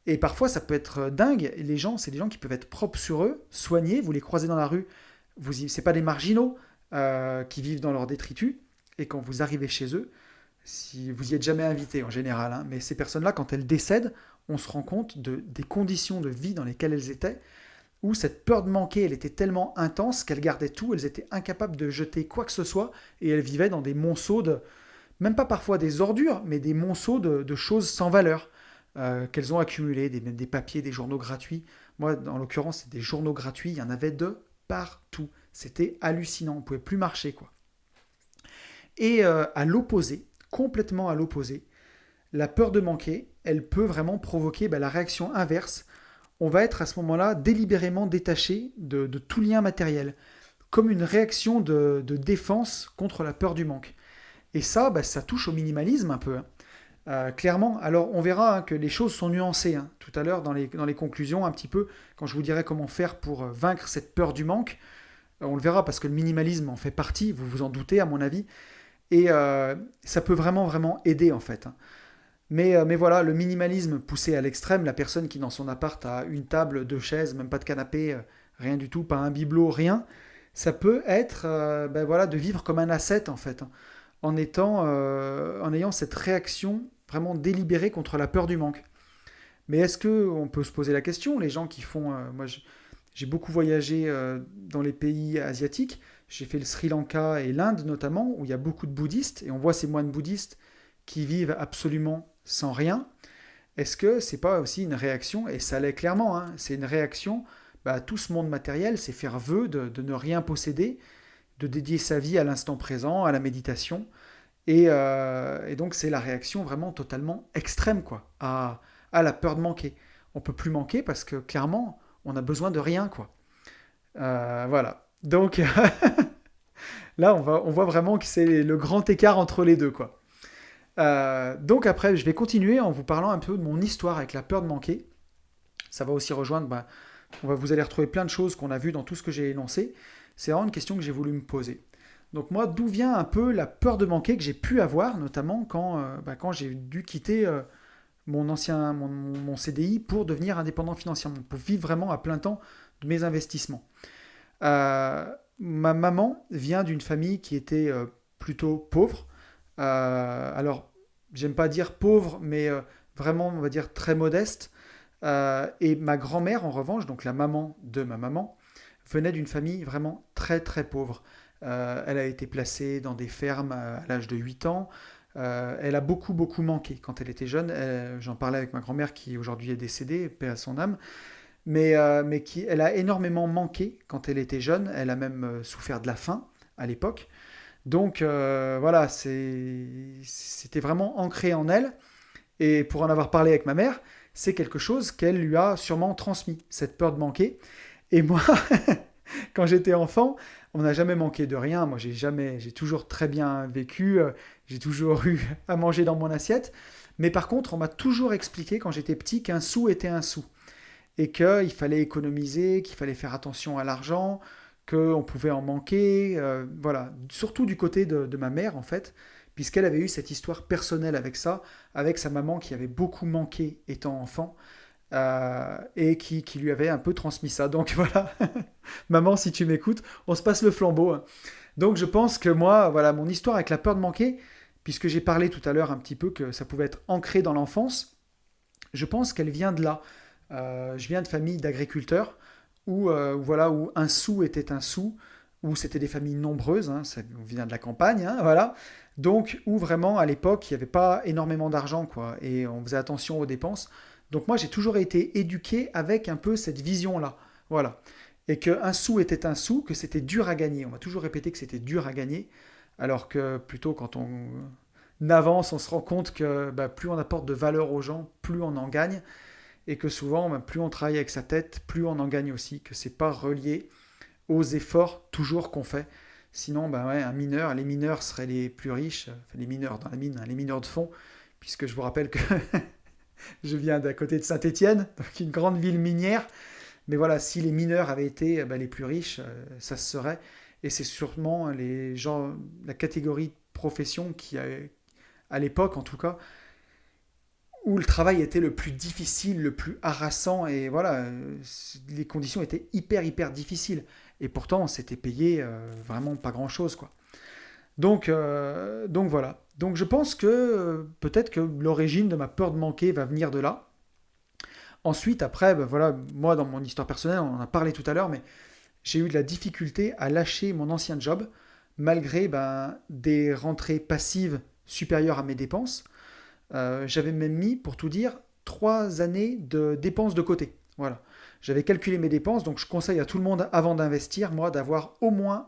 Et parfois, ça peut être dingue. Les gens, c'est des gens qui peuvent être propres sur eux, soignés. Vous les croisez dans la rue, c'est pas des marginaux qui vivent dans leur détritus. Et quand vous arrivez chez eux, si vous y êtes jamais invité en général, hein, mais ces personnes-là, quand elles décèdent, on se rend compte des conditions de vie dans lesquelles elles étaient, où cette peur de manquer, elle était tellement intense qu'elles gardaient tout, elles étaient incapables de jeter quoi que ce soit, et elles vivaient dans des monceaux même pas parfois des ordures, mais des monceaux de choses sans valeur qu'elles ont accumulées, des papiers, des journaux gratuits. Moi, en l'occurrence, c'est des journaux gratuits, il y en avait de partout. C'était hallucinant, on ne pouvait plus marcher, quoi. Et à l'opposé, complètement à l'opposé, la peur de manquer, elle peut vraiment provoquer la réaction inverse. On va être à ce moment-là délibérément détaché de tout lien matériel, comme une réaction de défense contre la peur du manque. Et ça, ça touche au minimalisme un peu, hein. Clairement, alors on verra que les choses sont nuancées, hein, tout à l'heure dans les conclusions, un petit peu, quand je vous dirai comment faire pour vaincre cette peur du manque. On le verra parce que le minimalisme en fait partie, vous vous en doutez à mon avis, et ça peut vraiment, vraiment aider en fait, hein. Mais voilà, le minimalisme poussé à l'extrême, la personne qui dans son appart a une table, deux chaises, même pas de canapé, rien du tout, pas un bibelot, rien, ça peut être voilà, de vivre comme un ascète en fait, hein, en ayant cette réaction vraiment délibérée contre la peur du manque. Mais est-ce qu'on peut se poser la question, les gens qui font... moi, j'ai beaucoup voyagé dans les pays asiatiques, j'ai fait le Sri Lanka et l'Inde notamment, où il y a beaucoup de bouddhistes, et on voit ces moines bouddhistes qui vivent absolument sans rien. Est-ce que c'est pas aussi une réaction, et ça l'est clairement, hein, c'est une réaction à tout ce monde matériel, c'est faire vœu de ne rien posséder, de dédier sa vie à l'instant présent, à la méditation, et donc c'est la réaction vraiment totalement extrême quoi, à la peur de manquer. On peut plus manquer parce que clairement, on a besoin de rien quoi. Voilà. Donc là, on voit vraiment que c'est le grand écart entre les deux quoi. Donc après, je vais continuer en vous parlant un peu de mon histoire avec la peur de manquer. Ça va aussi rejoindre, vous allez retrouver plein de choses qu'on a vues dans tout ce que j'ai énoncé. C'est vraiment une question que j'ai voulu me poser. Donc moi, d'où vient un peu la peur de manquer que j'ai pu avoir, notamment quand j'ai dû quitter mon CDI pour devenir indépendant financièrement, pour vivre vraiment à plein temps de mes investissements. Ma maman vient d'une famille qui était plutôt pauvre. Alors, j'aime pas dire pauvre, mais vraiment, on va dire très modeste. Et ma grand-mère, en revanche, donc la maman de ma maman, venait d'une famille vraiment très très pauvre. Elle a été placée dans des fermes à l'âge de 8 ans. Elle a beaucoup beaucoup manqué quand elle était jeune. J'en parlais avec ma grand-mère qui aujourd'hui est décédée, paix à son âme. Mais elle a énormément manqué quand elle était jeune. Elle a même souffert de la faim à l'époque. Donc voilà, c'était vraiment ancré en elle. Et pour en avoir parlé avec ma mère, c'est quelque chose qu'elle lui a sûrement transmis, cette peur de manquer. Et moi, quand j'étais enfant, on n'a jamais manqué de rien. Moi, j'ai toujours très bien vécu. J'ai toujours eu à manger dans mon assiette. Mais par contre, on m'a toujours expliqué quand j'étais petit qu'un sou était un sou. Et qu'il fallait économiser, qu'il fallait faire attention à l'argent, qu'on pouvait en manquer. Voilà, surtout du côté de ma mère, en fait, puisqu'elle avait eu cette histoire personnelle avec ça, avec sa maman qui avait beaucoup manqué étant enfant. Et qui lui avait un peu transmis ça. Donc voilà, maman, si tu m'écoutes, on se passe le flambeau, hein. Donc je pense que moi, voilà, mon histoire avec la peur de manquer, puisque j'ai parlé tout à l'heure un petit peu que ça pouvait être ancré dans l'enfance, je pense qu'elle vient de là. Je viens de famille d'agriculteurs où un sou était un sou, où c'était des familles nombreuses, hein, ça vient de la campagne, hein, voilà. Donc, où vraiment à l'époque, il n'y avait pas énormément d'argent, quoi, et on faisait attention aux dépenses. Donc moi, j'ai toujours été éduqué avec un peu cette vision-là, voilà. Et qu'un sou était un sou, que c'était dur à gagner. On m'a toujours répété que c'était dur à gagner, alors que plutôt quand on avance, on se rend compte que plus on apporte de valeur aux gens, plus on en gagne, et que souvent, plus on travaille avec sa tête, plus on en gagne aussi, que c'est pas relié aux efforts toujours qu'on fait. Sinon, un mineur, les mineurs seraient les plus riches, enfin, les mineurs dans la mine, hein, les mineurs de fond, puisque je vous rappelle que je viens d'à côté de Saint-Étienne, donc une grande ville minière. Mais voilà, si les mineurs avaient été les plus riches, ça se serait. Et c'est sûrement les gens, la catégorie de profession qui, à l'époque en tout cas, où le travail était le plus difficile, le plus harassant, et voilà, les conditions étaient hyper difficiles. Et pourtant, on s'était payé vraiment pas grand-chose, quoi. Donc voilà. Donc je pense que peut-être que l'origine de ma peur de manquer va venir de là. Ensuite, après, voilà, moi dans mon histoire personnelle, on en a parlé tout à l'heure, mais j'ai eu de la difficulté à lâcher mon ancien job, malgré des rentrées passives supérieures à mes dépenses. J'avais même mis, pour tout dire, 3 années de dépenses de côté. Voilà. J'avais calculé mes dépenses, donc je conseille à tout le monde, avant d'investir, moi, d'avoir au moins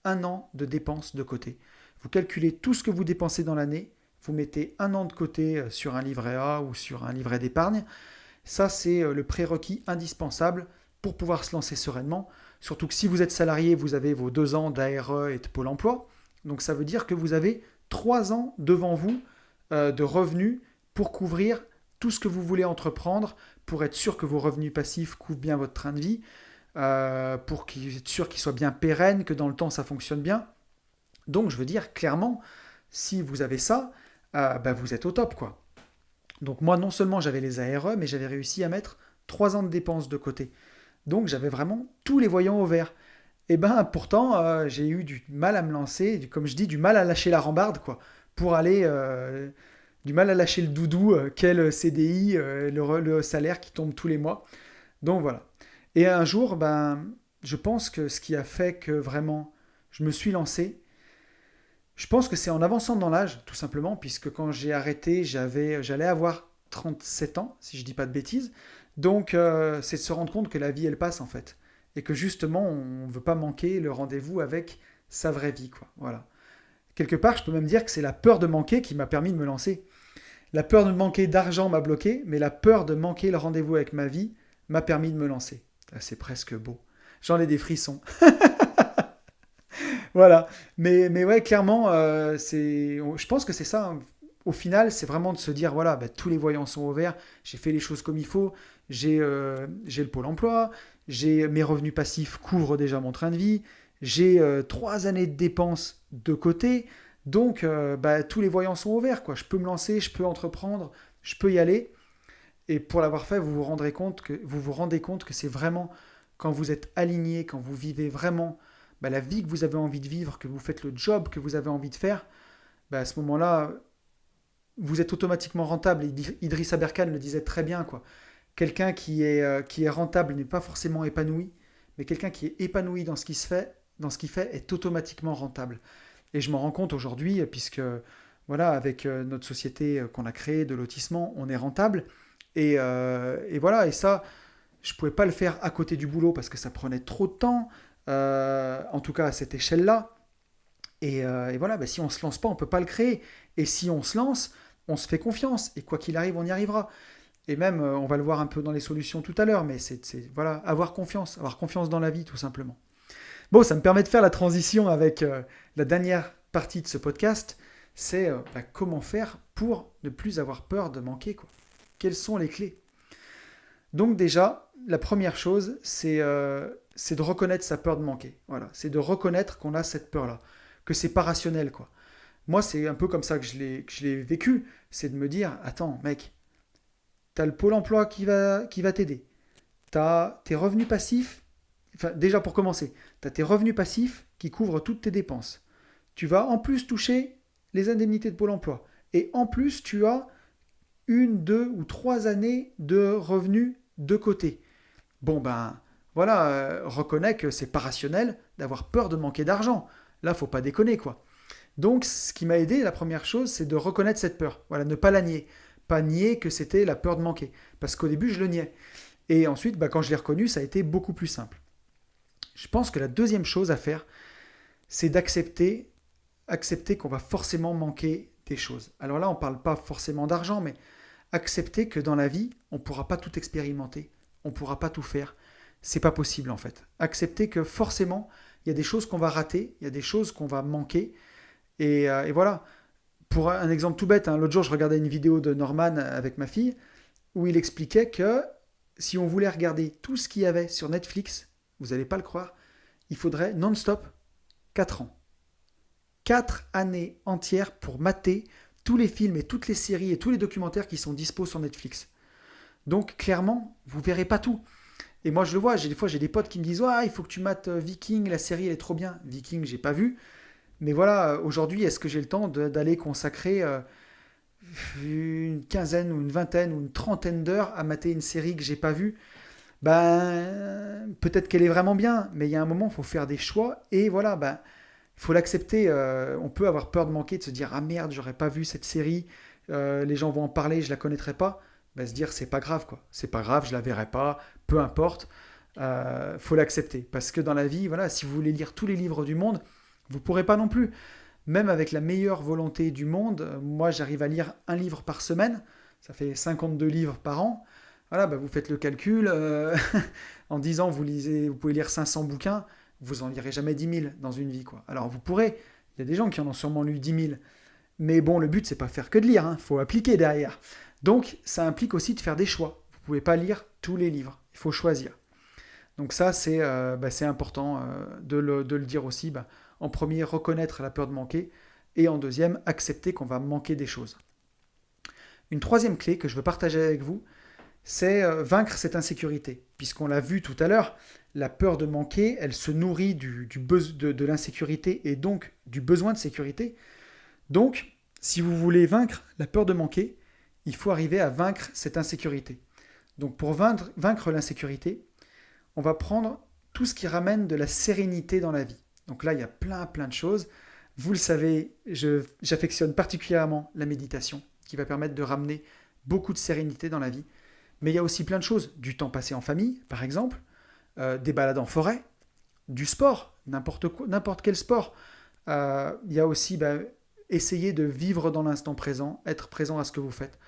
1 an de dépenses de côté. Vous calculez tout ce que vous dépensez dans l'année, vous mettez 1 an de côté sur un livret A ou sur un livret d'épargne. Ça, c'est le prérequis indispensable pour pouvoir se lancer sereinement. Surtout que si vous êtes salarié, vous avez vos 2 ans d'ARE et de Pôle emploi. Donc ça veut dire que vous avez 3 ans devant vous de revenus pour couvrir tout ce que vous voulez entreprendre, pour être sûr que vos revenus passifs couvrent bien votre train de vie, pour être sûr qu'ils soient bien pérennes, que dans le temps ça fonctionne bien. Donc je veux dire, clairement, si vous avez ça, vous êtes au top, quoi. Donc moi, non seulement j'avais les ARE, mais j'avais réussi à mettre 3 ans de dépenses de côté. Donc j'avais vraiment tous les voyants au vert. Et pourtant, j'ai eu du mal à me lancer, comme je dis, du mal à lâcher la rambarde, quoi, pour aller, du mal à lâcher le doudou, quel CDI, le salaire qui tombe tous les mois. Donc voilà. Et un jour, je pense que ce qui a fait que vraiment je me suis lancé, je pense que c'est en avançant dans l'âge, tout simplement, puisque quand j'ai arrêté, j'allais avoir 37 ans, si je dis pas de bêtises. Donc, c'est de se rendre compte que la vie, elle passe, en fait. Et que justement, on ne veut pas manquer le rendez-vous avec sa vraie vie, quoi. Voilà. Quelque part, je peux même dire que c'est la peur de manquer qui m'a permis de me lancer. La peur de manquer d'argent m'a bloqué, mais la peur de manquer le rendez-vous avec ma vie m'a permis de me lancer. Ah, c'est presque beau. J'en ai des frissons. Voilà. Mais ouais, clairement, je pense que c'est ça, hein. Au final, c'est vraiment de se dire, voilà, tous les voyants sont au vert, j'ai fait les choses comme il faut, j'ai le pôle emploi, mes revenus passifs couvrent déjà mon train de vie, j'ai 3 années de dépenses de côté, donc tous les voyants sont au vert, quoi. Je peux me lancer, je peux entreprendre, je peux y aller. Et pour l'avoir fait, vous vous rendez compte que c'est vraiment quand vous êtes aligné, quand vous vivez vraiment la vie que vous avez envie de vivre, que vous faites le job que vous avez envie de faire, à ce moment-là, vous êtes automatiquement rentable. Idriss Aberkan le disait très bien, quoi. Quelqu'un qui est rentable n'est pas forcément épanoui, mais quelqu'un qui est épanoui dans ce qu'il fait est automatiquement rentable. Et je m'en rends compte aujourd'hui, puisque voilà, avec notre société qu'on a créée de lotissement, on est rentable. Et voilà, et ça, je ne pouvais pas le faire à côté du boulot parce que ça prenait trop de temps, en tout cas à cette échelle-là. Et voilà, si on ne se lance pas, on ne peut pas le créer. Et si on se lance, on se fait confiance. Et quoi qu'il arrive, on y arrivera. Et même, on va le voir un peu dans les solutions tout à l'heure, mais voilà, avoir confiance dans la vie, tout simplement. Bon, ça me permet de faire la transition avec la dernière partie de ce podcast. C'est comment faire pour ne plus avoir peur de manquer, quoi. Quelles sont les clés? Donc déjà, la première chose, c'est de reconnaître sa peur de manquer. Voilà, c'est de reconnaître qu'on a cette peur-là, que c'est pas rationnel, quoi. Moi, c'est un peu comme ça que je l'ai vécu, c'est de me dire, attends, mec, t'as le pôle emploi qui va t'aider, t'as tes revenus passifs, enfin déjà pour commencer, t'as tes revenus passifs qui couvrent toutes tes dépenses. Tu vas en plus toucher les indemnités de Pôle emploi. Et en plus, tu as 1, 2 ou 3 années de revenus de côté. Bon ben voilà, reconnais que c'est pas rationnel d'avoir peur de manquer d'argent. Là, faut pas déconner quoi. Donc, ce qui m'a aidé, la première chose, c'est de reconnaître cette peur. Voilà, ne pas la nier. Pas nier que c'était la peur de manquer. Parce qu'au début, je le niais. Et ensuite, quand je l'ai reconnu, ça a été beaucoup plus simple. Je pense que la deuxième chose à faire, c'est accepter qu'on va forcément manquer des choses. Alors là, on ne parle pas forcément d'argent, mais accepter que dans la vie, on ne pourra pas tout expérimenter, on ne pourra pas tout faire. C'est pas possible en fait. Accepter que forcément, il y a des choses qu'on va rater, il y a des choses qu'on va manquer. Et voilà. Pour un exemple tout bête, l'autre jour, je regardais une vidéo de Norman avec ma fille, où il expliquait que si on voulait regarder tout ce qu'il y avait sur Netflix, vous n'allez pas le croire, il faudrait non-stop 4 ans. 4 années entières pour mater tous les films et toutes les séries et tous les documentaires qui sont dispos sur Netflix. Donc clairement, vous ne verrez pas tout. Et moi je le vois, des fois j'ai des potes qui me disent il faut que tu mates Viking, la série elle est trop bien. Viking, j'ai pas vu. Mais voilà, aujourd'hui, est-ce que j'ai le temps d'aller consacrer une quinzaine ou une vingtaine ou une trentaine d'heures à mater une série que j'ai pas vue? Ben, peut-être qu'elle est vraiment bien, mais il y a un moment, il faut faire des choix et voilà, il faut l'accepter. On peut avoir peur de manquer, de se dire ah merde, j'aurais pas vu cette série, les gens vont en parler, je la connaîtrai pas. Ben, se dire c'est pas grave quoi, c'est pas grave, je la verrai pas, peu importe. Faut l'accepter parce que dans la vie, voilà, si vous voulez lire tous les livres du monde, vous pourrez pas non plus. Même avec la meilleure volonté du monde, moi j'arrive à lire un livre par semaine, ça fait 52 livres par an. Voilà, vous faites le calcul, en 10 ans vous pouvez lire 500 bouquins, vous en lirez jamais 10 000 dans une vie quoi. Alors vous pourrez, il y a des gens qui en ont sûrement lu 10 000, mais bon le but c'est pas faire que de lire, il faut appliquer derrière. Donc ça implique aussi de faire des choix. Vous pouvez pas lire tous les livres, il faut choisir. Donc ça, c'est important de le dire aussi. En premier, reconnaître la peur de manquer. Et en deuxième, accepter qu'on va manquer des choses. Une troisième clé que je veux partager avec vous, c'est vaincre cette insécurité. Puisqu'on l'a vu tout à l'heure, la peur de manquer, elle se nourrit de l'insécurité et donc du besoin de sécurité. Donc, si vous voulez vaincre la peur de manquer, il faut arriver à vaincre cette insécurité. Donc pour vaincre l'insécurité, on va prendre tout ce qui ramène de la sérénité dans la vie. Donc là, il y a plein de choses. Vous le savez, j'affectionne particulièrement la méditation, qui va permettre de ramener beaucoup de sérénité dans la vie. Mais il y a aussi plein de choses. Du temps passé en famille, par exemple, des balades en forêt, du sport, n'importe quel sport. Il y a aussi essayer de vivre dans l'instant présent, être présent à ce que vous faites.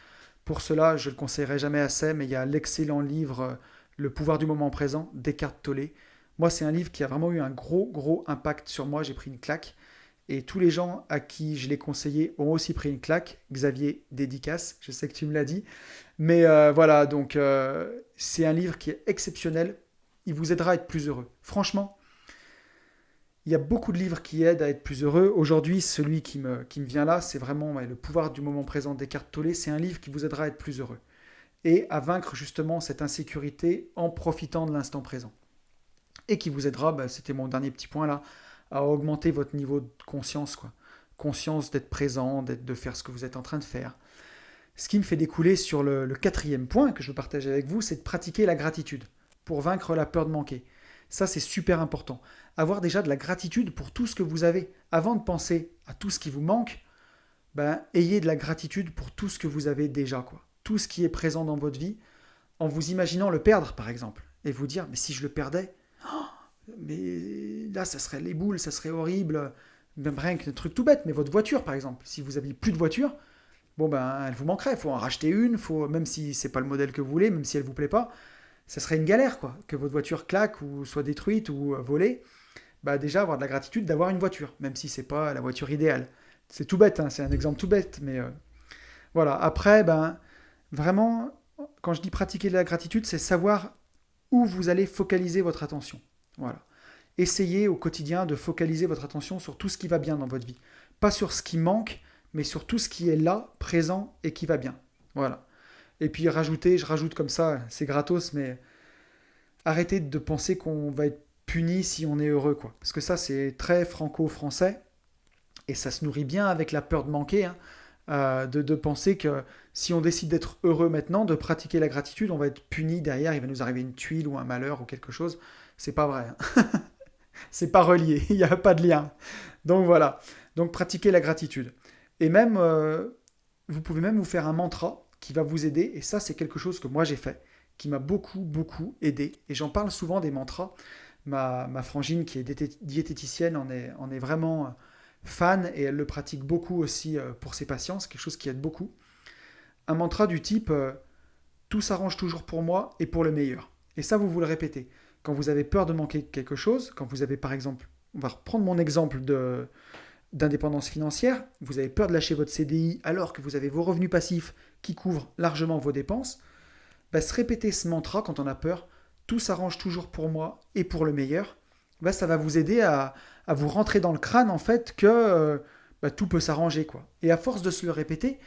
Pour cela, je ne le conseillerai jamais assez, mais il y a l'excellent livre Le pouvoir du moment présent d'Eckhart Tolle. Moi, c'est un livre qui a vraiment eu un gros impact sur moi. J'ai pris une claque. Et tous les gens à qui je l'ai conseillé ont aussi pris une claque. Xavier, dédicace, je sais que tu me l'as dit. Mais voilà, donc c'est un livre qui est exceptionnel. Il vous aidera à être plus heureux. Franchement, il y a beaucoup de livres qui aident à être plus heureux. Aujourd'hui, celui qui me vient là, c'est vraiment Le pouvoir du moment présent d'Eckhart Tolle. C'est un livre qui vous aidera à être plus heureux et à vaincre justement cette insécurité en profitant de l'instant présent. Et qui vous aidera, c'était mon dernier petit point là, à augmenter votre niveau de conscience, quoi. Conscience d'être présent, de faire ce que vous êtes en train de faire. Ce qui me fait découler sur le quatrième point que je veux partager avec vous, c'est de pratiquer la gratitude pour vaincre la peur de manquer. Ça, c'est super important. Avoir déjà de la gratitude pour tout ce que vous avez. Avant de penser à tout ce qui vous manque, ayez de la gratitude pour tout ce que vous avez déjà, quoi. Tout ce qui est présent dans votre vie, en vous imaginant le perdre, par exemple. Et vous dire, mais si je le perdais, mais là, ça serait les boules, ça serait horrible. Même rien qu'un truc tout bête, mais votre voiture, par exemple. Si vous aviez plus de voiture, elle vous manquerait. Il faut en racheter une, même si c'est pas le modèle que vous voulez, même si elle vous plaît pas, ça serait une galère, quoi. Que votre voiture claque ou soit détruite ou volée. Déjà avoir de la gratitude d'avoir une voiture, même si c'est pas la voiture idéale. C'est tout bête, c'est un exemple tout bête, mais voilà. Après, vraiment, quand je dis pratiquer de la gratitude, c'est savoir où vous allez focaliser votre attention. Voilà. Essayez au quotidien de focaliser votre attention sur tout ce qui va bien dans votre vie. Pas sur ce qui manque, mais sur tout ce qui est là, présent et qui va bien. Voilà. Et puis je rajoute comme ça, c'est gratos, mais arrêtez de penser qu'on va être puni si on est heureux, quoi. Parce que ça, c'est très franco-français. Et ça se nourrit bien avec la peur de manquer, hein, de penser que si on décide d'être heureux maintenant, de pratiquer la gratitude, on va être puni derrière, il va nous arriver une tuile ou un malheur ou quelque chose. C'est pas vrai, hein. C'est pas relié, il n'y a pas de lien. Donc voilà, donc pratiquez la gratitude. Et même, vous pouvez même vous faire un mantra qui va vous aider, et ça c'est quelque chose que moi j'ai fait, qui m'a beaucoup, beaucoup aidé. Et j'en parle souvent des mantras. Ma frangine qui est diététicienne en est vraiment fan, et elle le pratique beaucoup aussi pour ses patients, c'est quelque chose qui aide beaucoup. Un mantra du type tout s'arrange toujours pour moi et pour le meilleur. Et ça, vous le répétez. Quand vous avez peur de manquer quelque chose, quand vous avez par exemple, on va reprendre mon exemple d'indépendance financière, vous avez peur de lâcher votre CDI alors que vous avez vos revenus passifs qui couvrent largement vos dépenses, bah, se répéter ce mantra quand on a peur, tout s'arrange toujours pour moi et pour le meilleur, bah, ça va vous aider à vous rentrer dans le crâne en fait que bah, tout peut s'arranger, quoi. Et à force de se le répéter,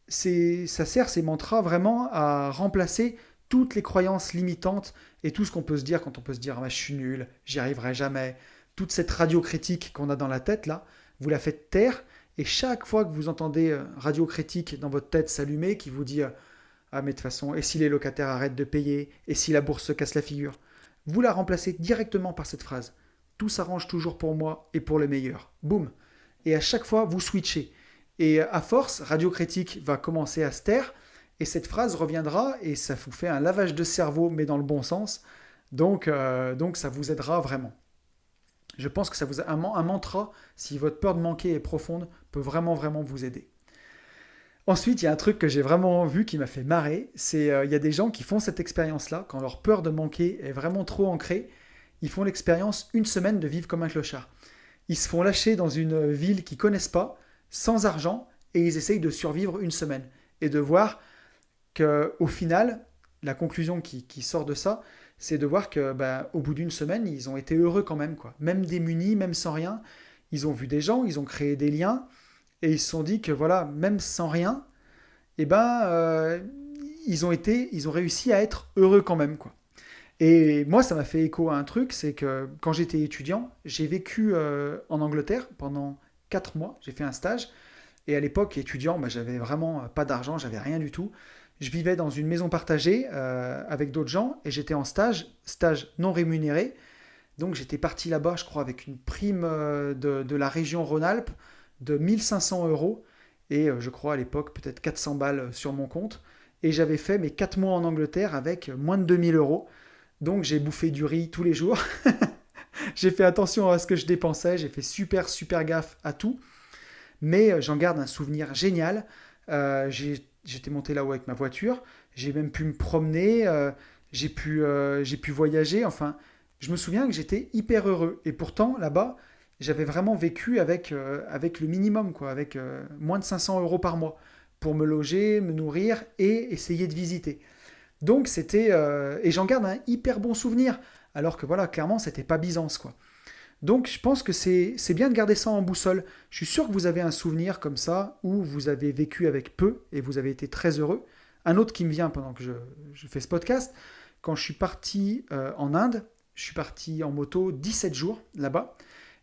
ça sert ces mantras vraiment à remplacer toutes les croyances limitantes et tout ce qu'on peut se dire quand on peut se dire ah, je suis nul, j'y arriverai jamais. Toute cette radio critique qu'on a dans la tête là, vous la faites taire et chaque fois que vous entendez radio critique dans votre tête s'allumer qui vous dit ah mais de toute façon, et si les locataires arrêtent de payer, et si la bourse se casse la figure, vous la remplacez directement par cette phrase. Tout s'arrange toujours pour moi et pour le meilleur. Boum. Et à chaque fois, vous switchez. Et à force, Radio Critique va commencer à se taire, et cette phrase reviendra, et ça vous fait un lavage de cerveau, mais dans le bon sens. Donc ça vous aidera vraiment. Je pense que ça vous a un mantra, si votre peur de manquer est profonde, peut vraiment, vraiment vous aider. Ensuite, il y a un truc que j'ai vraiment vu qui m'a fait marrer, c'est il y a des gens qui font cette expérience-là, quand leur peur de manquer est vraiment trop ancrée, ils font l'expérience une semaine de vivre comme un clochard. Ils se font lâcher dans une ville qu'ils connaissent pas, sans argent, et ils essayent de survivre une semaine. Et de voir qu'au final, la conclusion qui sort de ça, c'est de voir que bah, au bout d'une semaine, ils ont été heureux quand même, quoi. Même démunis, même sans rien, ils ont vu des gens, ils ont créé des liens, et ils se sont dit que voilà, même sans rien, eh ben, ils ont réussi à être heureux quand même, quoi. Et moi, ça m'a fait écho à un truc, c'est que quand j'étais étudiant, j'ai vécu en Angleterre pendant 4 mois, j'ai fait un stage, et à l'époque, étudiant, bah, j'avais vraiment pas d'argent, j'avais rien du tout. Je vivais dans une maison partagée avec d'autres gens, et j'étais en stage non rémunéré, donc j'étais parti là-bas, je crois, avec une prime de la région Rhône-Alpes de 1 500 euros, et je crois à l'époque peut-être 400 balles sur mon compte, et j'avais fait mes 4 mois en Angleterre avec moins de 2 000 euros. Donc j'ai bouffé du riz tous les jours. J'ai fait attention à ce que je dépensais, j'ai fait super super gaffe à tout. Mais j'en garde un souvenir génial. J'étais monté là-haut avec ma voiture, j'ai même pu me promener, j'ai pu voyager. Enfin, je me souviens que j'étais hyper heureux. Et pourtant, là-bas, j'avais vraiment vécu avec le minimum, quoi, avec moins de 500 euros par mois pour me loger, me nourrir et essayer de visiter. Donc c'était et j'en garde un hyper bon souvenir, alors que voilà, clairement, c'était pas Byzance, quoi. Donc je pense que c'est bien de garder ça en boussole. Je suis sûr que vous avez un souvenir comme ça où vous avez vécu avec peu et vous avez été très heureux. Un autre qui me vient pendant que je fais ce podcast, quand je suis parti en Inde, je suis parti en moto 17 jours là-bas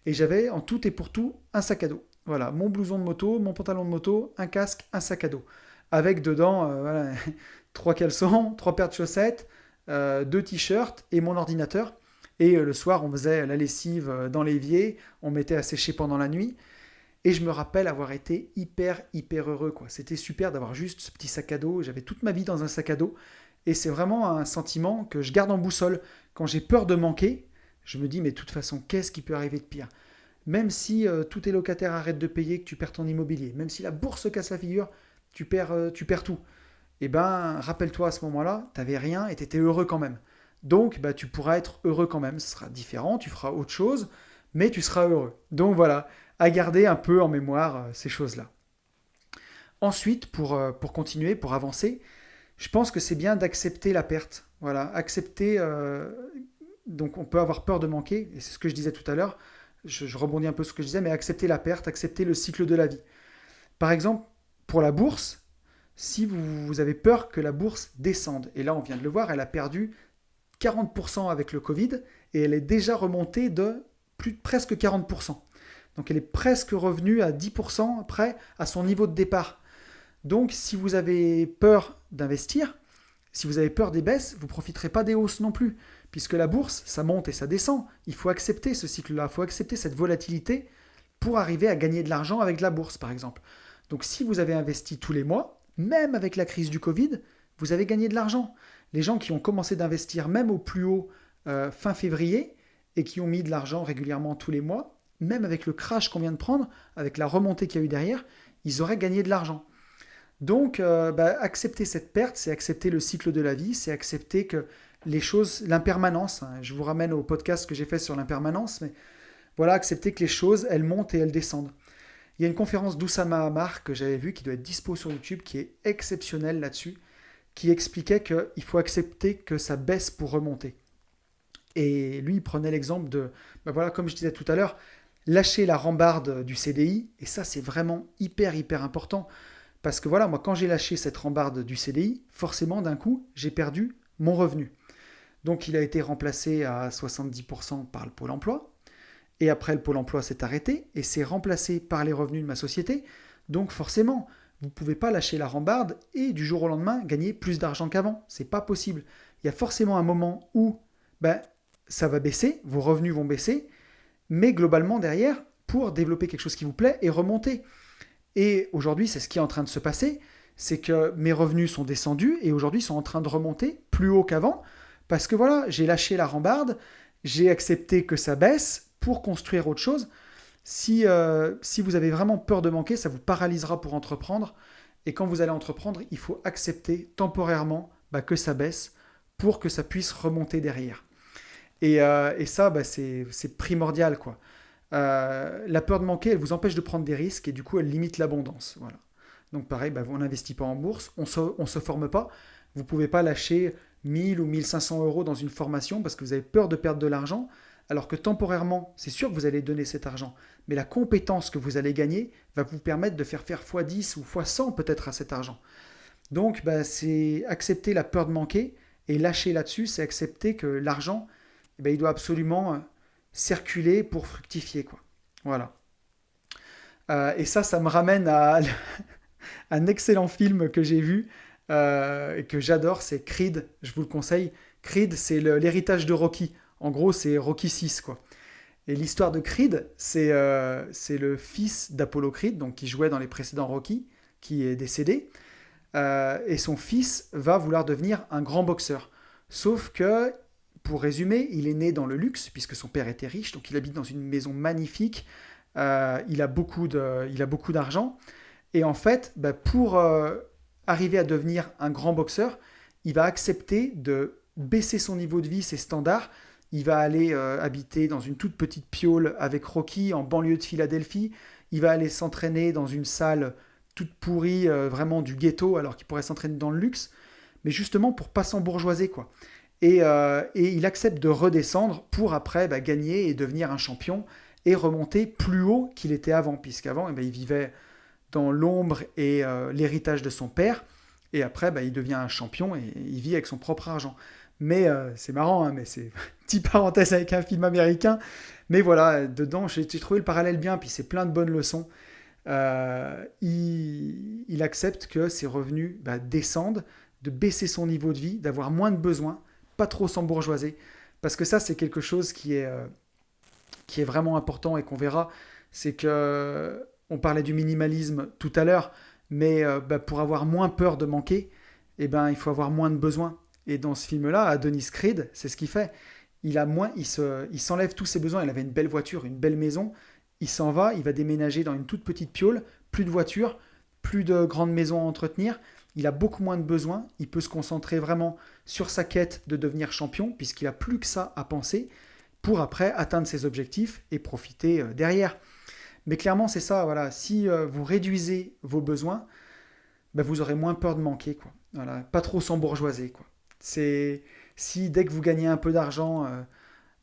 et j'avais en tout et pour tout un sac à dos. Voilà, mon blouson de moto, mon pantalon de moto, un casque, un sac à dos. Avec dedans voilà, 3 caleçons, 3 paires de chaussettes, 2 t-shirts et mon ordinateur. Et le soir, on faisait la lessive dans l'évier, on mettait à sécher pendant la nuit. Et je me rappelle avoir été hyper, hyper heureux, quoi. C'était super d'avoir juste ce petit sac à dos. J'avais toute ma vie dans un sac à dos. Et c'est vraiment un sentiment que je garde en boussole. Quand j'ai peur de manquer, je me dis, mais de toute façon, qu'est-ce qui peut arriver de pire? Même si tous tes locataires arrêtent de payer, que tu perds ton immobilier, même si la bourse se casse la figure, tu perds tout. Eh ben, rappelle-toi à ce moment-là, tu n'avais rien et tu étais heureux quand même. Donc, bah, tu pourras être heureux quand même. Ce sera différent, tu feras autre chose, mais tu seras heureux. Donc voilà, à garder un peu en mémoire ces choses-là. Ensuite, pour continuer, pour avancer, je pense que c'est bien d'accepter la perte. Voilà, accepter. Donc, on peut avoir peur de manquer, et c'est ce que je disais tout à l'heure. Je rebondis un peu sur ce que je disais, mais accepter la perte, accepter le cycle de la vie. Par exemple, pour la bourse, si vous avez peur que la bourse descende, et là on vient de le voir, elle a perdu 40% avec le Covid, et elle est déjà remontée de presque 40%. Donc elle est presque revenue à 10% près à son niveau de départ. Donc si vous avez peur d'investir, si vous avez peur des baisses, vous ne profiterez pas des hausses non plus. Puisque la bourse, ça monte et ça descend. Il faut accepter ce cycle-là, il faut accepter cette volatilité pour arriver à gagner de l'argent avec de la bourse, par exemple. Donc si vous avez investi tous les mois, même avec la crise du Covid, vous avez gagné de l'argent. Les gens qui ont commencé d'investir même au plus haut fin février et qui ont mis de l'argent régulièrement tous les mois, même avec le crash qu'on vient de prendre, avec la remontée qu'il y a eu derrière, ils auraient gagné de l'argent. Donc, accepter cette perte, c'est accepter le cycle de la vie, c'est accepter que les choses, l'impermanence, hein, je vous ramène au podcast que j'ai fait sur l'impermanence, mais voilà, accepter que les choses, elles montent et elles descendent. Il y a une conférence d'Oussama Ammar que j'avais vue, qui doit être dispo sur YouTube, qui est exceptionnelle là-dessus, qui expliquait qu'il faut accepter que ça baisse pour remonter. Et lui, il prenait l'exemple de, voilà, comme je disais tout à l'heure, lâcher la rambarde du CDI, et ça, c'est vraiment hyper important. Parce que voilà, moi, quand j'ai lâché cette rambarde du CDI, forcément, d'un coup, j'ai perdu mon revenu. Donc, il a été remplacé à 70% par le Pôle emploi. Et après, le Pôle emploi s'est arrêté et c'est remplacé par les revenus de ma société. Donc, forcément, vous ne pouvez pas lâcher la rambarde et du jour au lendemain gagner plus d'argent qu'avant. C'est pas possible. Il y a forcément un moment où ça va baisser, vos revenus vont baisser, mais globalement, derrière, pour développer quelque chose qui vous plaît et remonter. Et aujourd'hui, c'est ce qui est en train de se passer, c'est que mes revenus sont descendus et aujourd'hui sont en train de remonter plus haut qu'avant, parce que voilà, j'ai lâché la rambarde, j'ai accepté que ça baisse pour construire autre chose. Si vous avez vraiment peur de manquer, ça vous paralysera pour entreprendre. Et quand vous allez entreprendre, il faut accepter temporairement que ça baisse pour que ça puisse remonter derrière. Et ça, c'est primordial, quoi. La peur de manquer, elle vous empêche de prendre des risques et du coup, elle limite l'abondance. Voilà. Donc pareil, on n'investit pas en bourse, on se forme pas. Vous ne pouvez pas lâcher 1000 ou 1500 euros dans une formation parce que vous avez peur de perdre de l'argent, alors que temporairement, c'est sûr que vous allez donner cet argent. Mais la compétence que vous allez gagner va vous permettre de faire x10 ou x100 peut-être à cet argent. Donc, c'est accepter la peur de manquer et lâcher là-dessus, c'est accepter que l'argent, il doit absolument circuler pour fructifier, quoi. Voilà. Et ça me ramène à un excellent film que j'ai vu et que j'adore, c'est Creed, je vous le conseille. Creed, c'est l'héritage de Rocky. En gros, c'est Rocky 6, quoi. Et l'histoire de Creed, c'est le fils d'Apollo Creed, donc qui jouait dans les précédents Rocky, qui est décédé. Et son fils va vouloir devenir un grand boxeur. Sauf que, pour résumer, il est né dans le luxe, puisque son père était riche, donc il habite dans une maison magnifique, il a beaucoup d'argent. Et en fait, pour arriver à devenir un grand boxeur, il va accepter de baisser son niveau de vie, ses standards. Il va aller habiter dans une toute petite piole avec Rocky en banlieue de Philadelphie. Il va aller s'entraîner dans une salle toute pourrie, vraiment du ghetto, alors qu'il pourrait s'entraîner dans le luxe. Mais justement pour pas s'embourgeoiser, quoi. Et il accepte de redescendre pour après gagner et devenir un champion et remonter plus haut qu'il était avant, puisqu'avant il vivait dans l'ombre et l'héritage de son père, et après il devient un champion et il vit avec son propre argent. Mais c'est marrant, hein, mais c'est une petite parenthèse avec un film américain, mais voilà, dedans j'ai trouvé le parallèle bien, puis c'est plein de bonnes leçons. Il accepte que ses revenus descendent, de baisser son niveau de vie, d'avoir moins de besoins, pas trop s'embourgeoiser, parce que ça c'est quelque chose qui est vraiment important et qu'on verra, c'est que on parlait du minimalisme tout à l'heure, mais pour avoir moins peur de manquer, il faut avoir moins de besoins. Et dans ce film-là, Adonis Creed, c'est ce qu'il fait. Il s'enlève tous ses besoins. Il avait une belle voiture, une belle maison. Il s'en va, il va déménager dans une toute petite piole, plus de voiture, plus de grandes maisons à entretenir. Il a beaucoup moins de besoins. Il peut se concentrer vraiment sur sa quête de devenir champion, puisqu'il n'a plus que ça à penser, pour après atteindre ses objectifs et profiter derrière. Mais clairement, c'est ça, voilà. Si vous réduisez vos besoins, vous aurez moins peur de manquer, quoi. Voilà. Pas trop s'embourgeoiser, quoi. C'est si dès que vous gagnez un peu d'argent,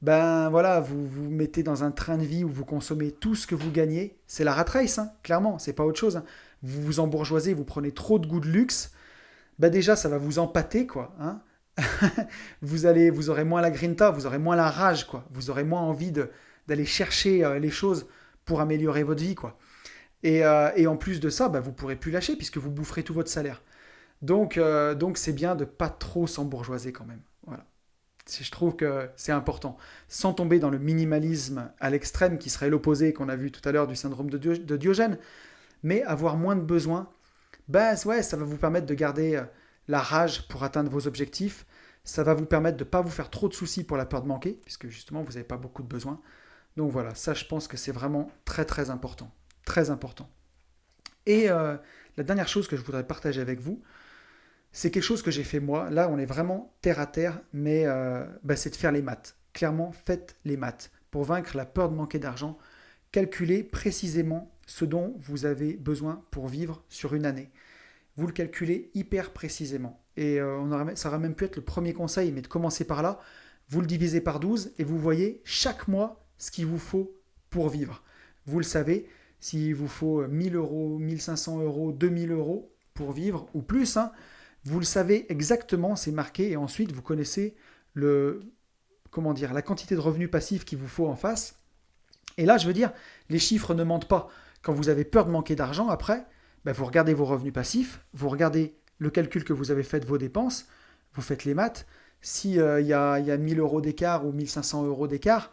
voilà, vous vous mettez dans un train de vie où vous consommez tout ce que vous gagnez, c'est la rat race, hein, clairement, c'est pas autre chose. Hein. Vous vous embourgeoisez, vous prenez trop de goût de luxe, déjà ça va vous empâter, quoi. Hein. Vous aurez moins la grinta, vous aurez moins la rage, quoi. Vous aurez moins envie d'aller chercher les choses pour améliorer votre vie, quoi. Et en plus de ça, vous ne pourrez plus lâcher puisque vous boufferez tout votre salaire. Donc c'est bien de pas trop s'embourgeoiser quand même. Voilà. Je trouve que c'est important. Sans tomber dans le minimalisme à l'extrême qui serait l'opposé qu'on a vu tout à l'heure du syndrome de Diogène, mais avoir moins de besoins, ouais, ça va vous permettre de garder la rage pour atteindre vos objectifs. Ça va vous permettre de ne pas vous faire trop de soucis pour la peur de manquer, puisque justement vous n'avez pas beaucoup de besoins. Donc voilà, ça je pense que c'est vraiment très très important. Très important. Et la dernière chose que je voudrais partager avec vous, c'est quelque chose que j'ai fait moi. Là, on est vraiment terre à terre, mais c'est de faire les maths. Clairement, faites les maths. Pour vaincre la peur de manquer d'argent, calculez précisément ce dont vous avez besoin pour vivre sur une année. Vous le calculez hyper précisément. Et ça aurait même pu être le premier conseil, mais de commencer par là. Vous le divisez par 12 et vous voyez chaque mois ce qu'il vous faut pour vivre. Vous le savez, s'il vous faut 1000 euros, 1500 euros, 2000 euros pour vivre, ou plus, vous le savez exactement, c'est marqué, et ensuite vous connaissez la quantité de revenus passifs qu'il vous faut en face. Et là, je veux dire, les chiffres ne mentent pas. Quand vous avez peur de manquer d'argent, après, vous regardez vos revenus passifs, vous regardez le calcul que vous avez fait de vos dépenses, vous faites les maths. S'il y a 1000 euros d'écart ou 1500 euros d'écart,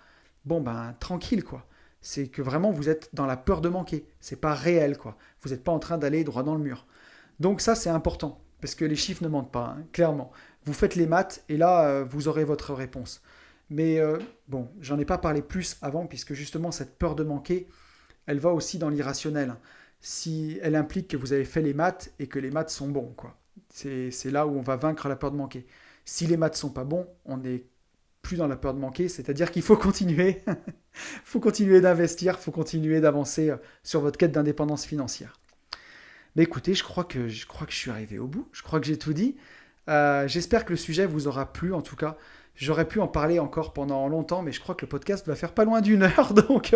tranquille, quoi. C'est que vraiment, vous êtes dans la peur de manquer. C'est pas réel, quoi. Vous n'êtes pas en train d'aller droit dans le mur. Donc ça, c'est important, parce que les chiffres ne mentent pas, clairement. Vous faites les maths, et là, vous aurez votre réponse. Mais j'en ai pas parlé plus avant, puisque justement, cette peur de manquer, elle va aussi dans l'irrationnel. Si elle implique que vous avez fait les maths et que les maths sont bons, quoi. C'est là où on va vaincre la peur de manquer. Si les maths sont pas bons, on n'est plus dans la peur de manquer, c'est-à-dire qu'il faut continuer, faut continuer d'investir, faut continuer d'avancer sur votre quête d'indépendance financière. Mais écoutez, je crois que je suis arrivé au bout, je crois que j'ai tout dit. J'espère que le sujet vous aura plu, en tout cas. J'aurais pu en parler encore pendant longtemps, mais je crois que le podcast va faire pas loin d'1 heure, donc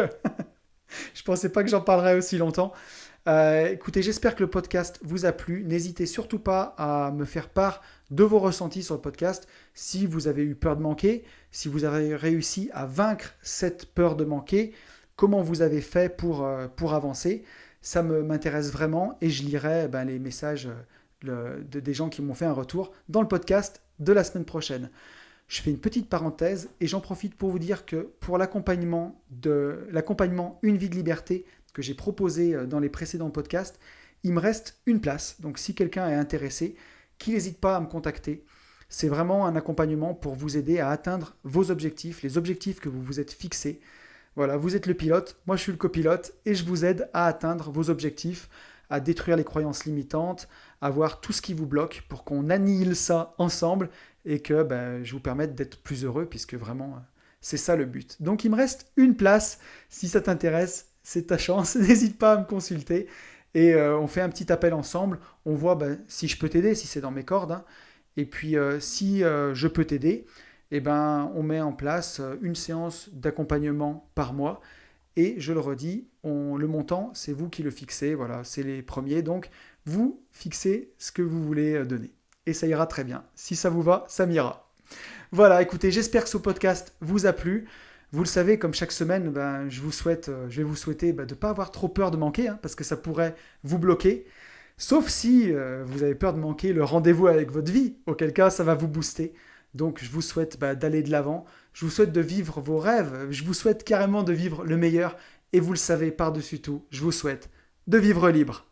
je pensais pas que j'en parlerais aussi longtemps. Écoutez, j'espère que le podcast vous a plu. N'hésitez surtout pas à me faire part de vos ressentis sur le podcast. Si vous avez eu peur de manquer, si vous avez réussi à vaincre cette peur de manquer, comment vous avez fait pour avancer. Ça m'intéresse vraiment et je lirai les messages des gens qui m'ont fait un retour dans le podcast de la semaine prochaine. Je fais une petite parenthèse et j'en profite pour vous dire que pour l'accompagnement Une vie de liberté que j'ai proposé dans les précédents podcasts, il me reste une place. Donc si quelqu'un est intéressé, qu'il n'hésite pas à me contacter. C'est vraiment un accompagnement pour vous aider à atteindre vos objectifs, les objectifs que vous vous êtes fixés. Voilà, vous êtes le pilote, moi je suis le copilote et je vous aide à atteindre vos objectifs, à détruire les croyances limitantes, à voir tout ce qui vous bloque pour qu'on annihile ça ensemble et que je vous permette d'être plus heureux puisque vraiment c'est ça le but. Donc il me reste une place, si ça t'intéresse, c'est ta chance, n'hésite pas à me consulter et on fait un petit appel ensemble, on voit si je peux t'aider, si c'est dans mes cordes, et puis si je peux t'aider, on met en place une séance d'accompagnement par mois et je le redis, le montant c'est vous qui le fixez, voilà, c'est les premiers, donc vous fixez ce que vous voulez donner et ça ira très bien, si ça vous va, ça m'ira. Voilà, écoutez, j'espère que ce podcast vous a plu. Vous le savez, comme chaque semaine, je vais vous souhaiter de ne pas avoir trop peur de manquer, parce que ça pourrait vous bloquer. Sauf si vous avez peur de manquer le rendez-vous avec votre vie, auquel cas ça va vous booster. Donc je vous souhaite d'aller de l'avant, je vous souhaite de vivre vos rêves, je vous souhaite carrément de vivre le meilleur, et vous le savez par-dessus tout, je vous souhaite de vivre libre.